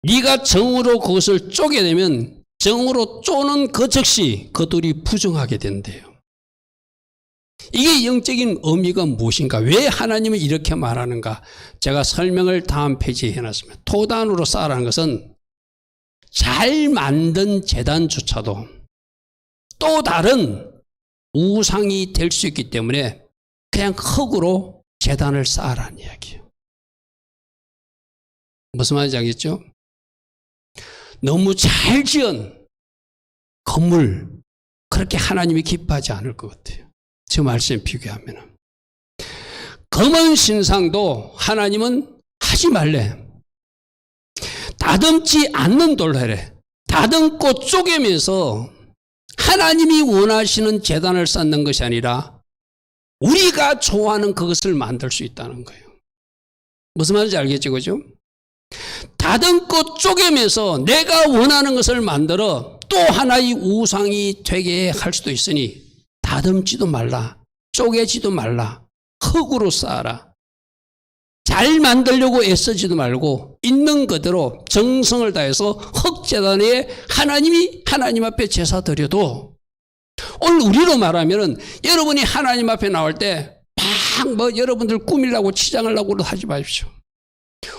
네가 정으로 그것을 쪼개내면 정으로 쪼는 그 즉시 그 돌이 부정하게 된대요. 이게 영적인 의미가 무엇인가? 왜 하나님은 이렇게 말하는가? 제가 설명을 다음 페이지에 해놨습니다. 토단으로 쌓으라는 것은 잘 만든 제단조차도 또 다른 우상이 될 수 있기 때문에 그냥 흙으로 제단을 쌓으라는 이야기예요. 무슨 말인지 알겠죠? 너무 잘 지은 건물, 그렇게 하나님이 기뻐하지 않을 것 같아요. 저 말씀에 비교하면. 검은 신상도 하나님은 하지 말래. 다듬지 않는 돌로 해래. 다듬고 쪼개면서 하나님이 원하시는 제단을 쌓는 것이 아니라 우리가 좋아하는 그것을 만들 수 있다는 거예요. 무슨 말인지 알겠죠? 그죠? 다듬고 쪼개면서 내가 원하는 것을 만들어 또 하나의 우상이 되게 할 수도 있으니 다듬지도 말라, 쪼개지도 말라, 흙으로 쌓아라. 잘 만들려고 애쓰지도 말고 있는 그대로 정성을 다해서 흙제단에 하나님이 하나님 앞에 제사 드려도, 오늘 우리로 말하면은 여러분이 하나님 앞에 나올 때 막 여러분들 꾸미려고 치장하려고 하지 마십시오.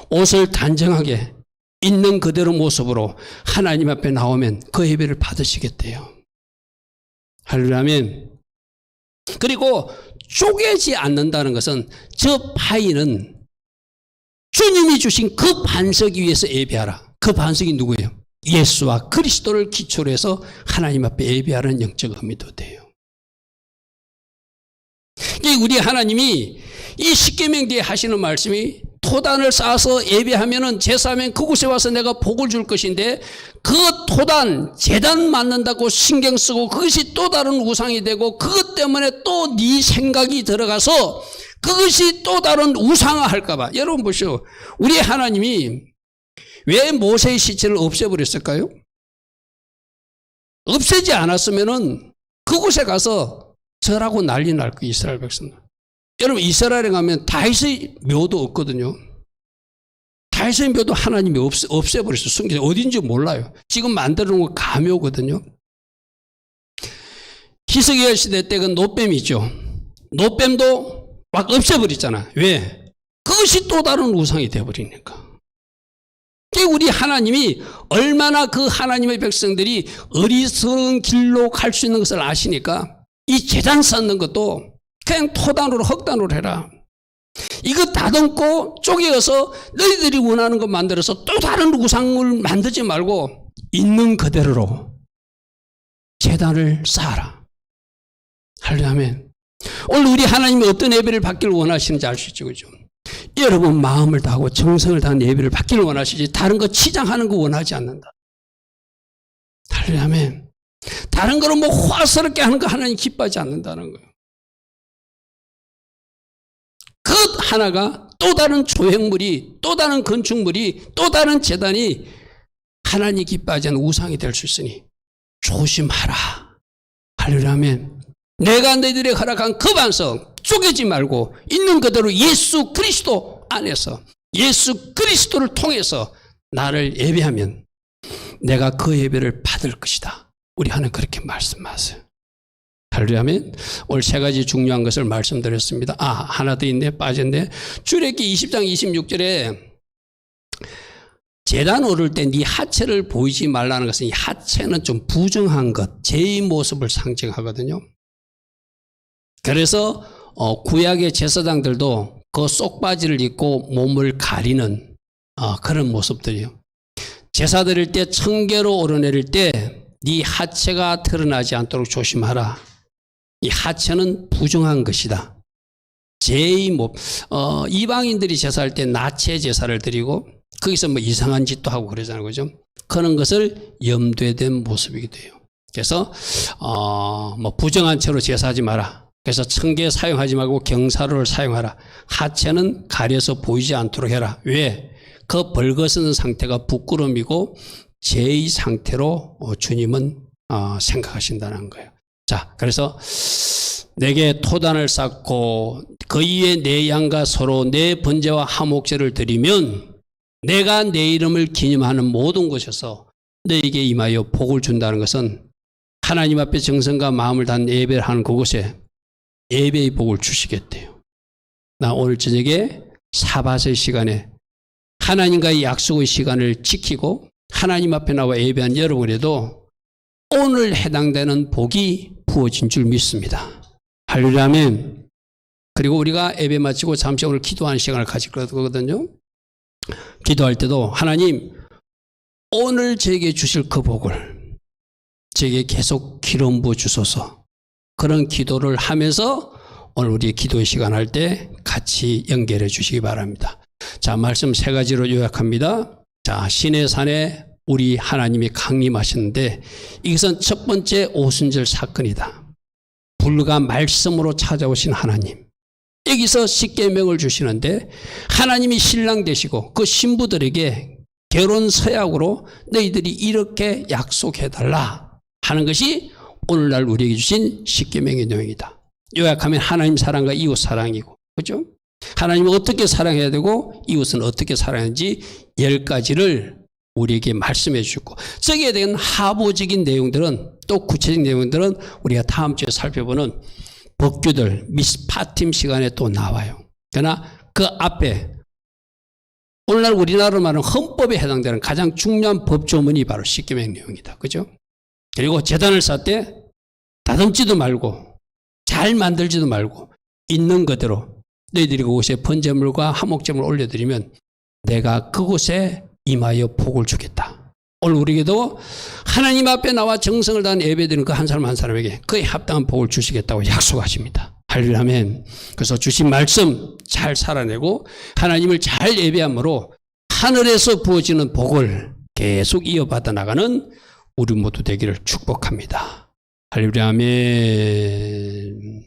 옷을 단정하게 있는 그대로 모습으로 하나님 앞에 나오면 그 예배를 받으시겠대요. 할렐루야. 그리고 쪼개지 않는다는 것은 저 파이는 주님이 주신 그 반석 위에서 예배하라. 그 반석이 누구예요? 예수와 그리스도를 기초로 해서 하나님 앞에 예배하는 영적 의미도 돼요. 우리 하나님이 이 십계명 뒤에 하시는 말씀이 토단을 쌓아서 예배하면은 제사하면 그곳에 와서 내가 복을 줄 것인데, 그 토단, 제단 만든다고 신경 쓰고 그것이 또 다른 우상이 되고 그것 때문에 또 네 생각이 들어가서 그것이 또 다른 우상화 할까봐. 여러분 보시오. 우리 하나님이 왜 모세의 시체를 없애버렸을까요? 없애지 않았으면은 그곳에 가서 절하고 난리 날 거예요, 이스라엘 백성들. 여러분, 이스라엘에 가면 다윗의 묘도 없거든요. 다윗의 묘도 하나님이 없애버렸어요. 숨겨서 어딘지 몰라요. 지금 만들어 놓은 거 가묘거든요. 히스기야 시대 때 그 노뱀이 있죠. 노뱀도 막 없애버렸잖아. 왜? 그것이 또 다른 우상이 되어버리니까. 우리 하나님이 얼마나 그 하나님의 백성들이 어리석은 길로 갈 수 있는 것을 아시니까 이 제단 쌓는 것도 그냥 토단으로 흙단으로 해라. 이거 다듬고 쪼개어서 너희들이 원하는 것 만들어서 또 다른 우상을 만들지 말고 있는 그대로로 제단을 쌓아라. 할렐루야. 오늘 우리 하나님이 어떤 예배를 받기를 원하시는지 알 수 있죠. 그죠? 여러분 마음을 다하고 정성을 다한 예배를 받기를 원하시지 다른 거 치장하는 거 원하지 않는다. 할렐루야. 다른 거로 뭐 화스럽게 하는 거 하나님 기뻐하지 않는다는 거예요. 것 하나가 또 다른 조형물이, 또 다른 건축물이, 또 다른 재단이 하나님 기뻐하지 않는 우상이 될 수 있으니 조심하라. 하려면 내가 너희들에게 허락한 그 반석 쪼개지 말고 있는 그대로 예수 그리스도 안에서, 예수 그리스도를 통해서 나를 예배하면 내가 그 예배를 받을 것이다. 우리 하나님 그렇게 말씀하세요. 하려면 오늘 세 가지 중요한 것을 말씀드렸습니다. 하나 더 있네, 빠졌네. 출애굽기 20장 26절에 제단 오를 때 네 하체를 보이지 말라는 것은, 이 하체는 좀 부정한 것, 죄의 모습을 상징하거든요. 그래서 구약의 제사장들도 그 쏙바지를 입고 몸을 가리는 그런 모습들이요. 제사 드릴 때 청계로 오르내릴 때 네 하체가 드러나지 않도록 조심하라. 이 하체는 부정한 것이다. 죄의 이방인들이 제사할 때 나체 제사를 드리고 거기서 뭐 이상한 짓도 하고 그러잖아요, 그죠? 그런 것을 염두에 둔 모습이기도 해요. 그래서 부정한 채로 제사하지 마라. 그래서 청계 사용하지 말고 경사로를 사용하라. 하체는 가려서 보이지 않도록 해라. 왜? 그 벌거스는 상태가 부끄러움이고 죄의 상태로 주님은 생각하신다는 거예요. 자, 그래서 내게 토단을 쌓고 그 위에 내 양과 서로 내 번제와 화목제를 드리면 내가 내 이름을 기념하는 모든 곳에서 너에게 임하여 복을 준다는 것은 하나님 앞에 정성과 마음을 다한 예배를 하는 그곳에 예배의 복을 주시겠대요. 나 오늘 저녁에 사바세 시간에 하나님과의 약속의 시간을 지키고 하나님 앞에 나와 예배한 여러분에도 오늘 해당되는 복이 부어진 줄 믿습니다. 할렐루야 아멘. 그리고 우리가 예배 마치고 잠시 오늘 기도하는 시간을 가질 거거든요. 기도할 때도 하나님 오늘 저에게 주실 그 복을 저에게 계속 기름 부어 주소서. 그런 기도를 하면서 오늘 우리 기도의 시간 할 때 같이 연결해 주시기 바랍니다. 자, 말씀 세 가지로 요약합니다. 자, 시내 산에 우리 하나님이 강림하셨는데 이것은 첫 번째 오순절 사건이다. 불과 말씀으로 찾아오신 하나님. 여기서 십계명을 주시는데 하나님이 신랑 되시고 그 신부들에게 결혼 서약으로 너희들이 이렇게 약속해달라 하는 것이 오늘날 우리에게 주신 십계명의 내용이다. 요약하면 하나님 사랑과 이웃 사랑이고, 그죠? 하나님을 어떻게 사랑해야 되고 이웃은 어떻게 사랑하는지 10가지를 우리에게 말씀해 주셨고, 저기에 대한 하보적인 내용들은, 또 구체적인 내용들은 우리가 다음 주에 살펴보는 법규들 미스파팀 시간에 또 나와요. 그러나 그 앞에 오늘날 우리나라로 말하는 헌법에 해당되는 가장 중요한 법조문이 바로 십계명 내용이다. 그죠? 그리고 제단을 쌓을 때 다듬지도 말고 잘 만들지도 말고 있는 그대로 너희들이 그곳에 번제물과 화목제물을 올려드리면 내가 그곳에 임하여 복을 주겠다. 오늘 우리에게도 하나님 앞에 나와 정성을 다한 예배드리는 그 한 사람 한 사람에게 그에 합당한 복을 주시겠다고 약속하십니다. 할렐루야 아멘. 그래서 주신 말씀 잘 살아내고 하나님을 잘 예배함으로 하늘에서 부어지는 복을 계속 이어받아 나가는 우리 모두 되기를 축복합니다. 할렐루야 아멘.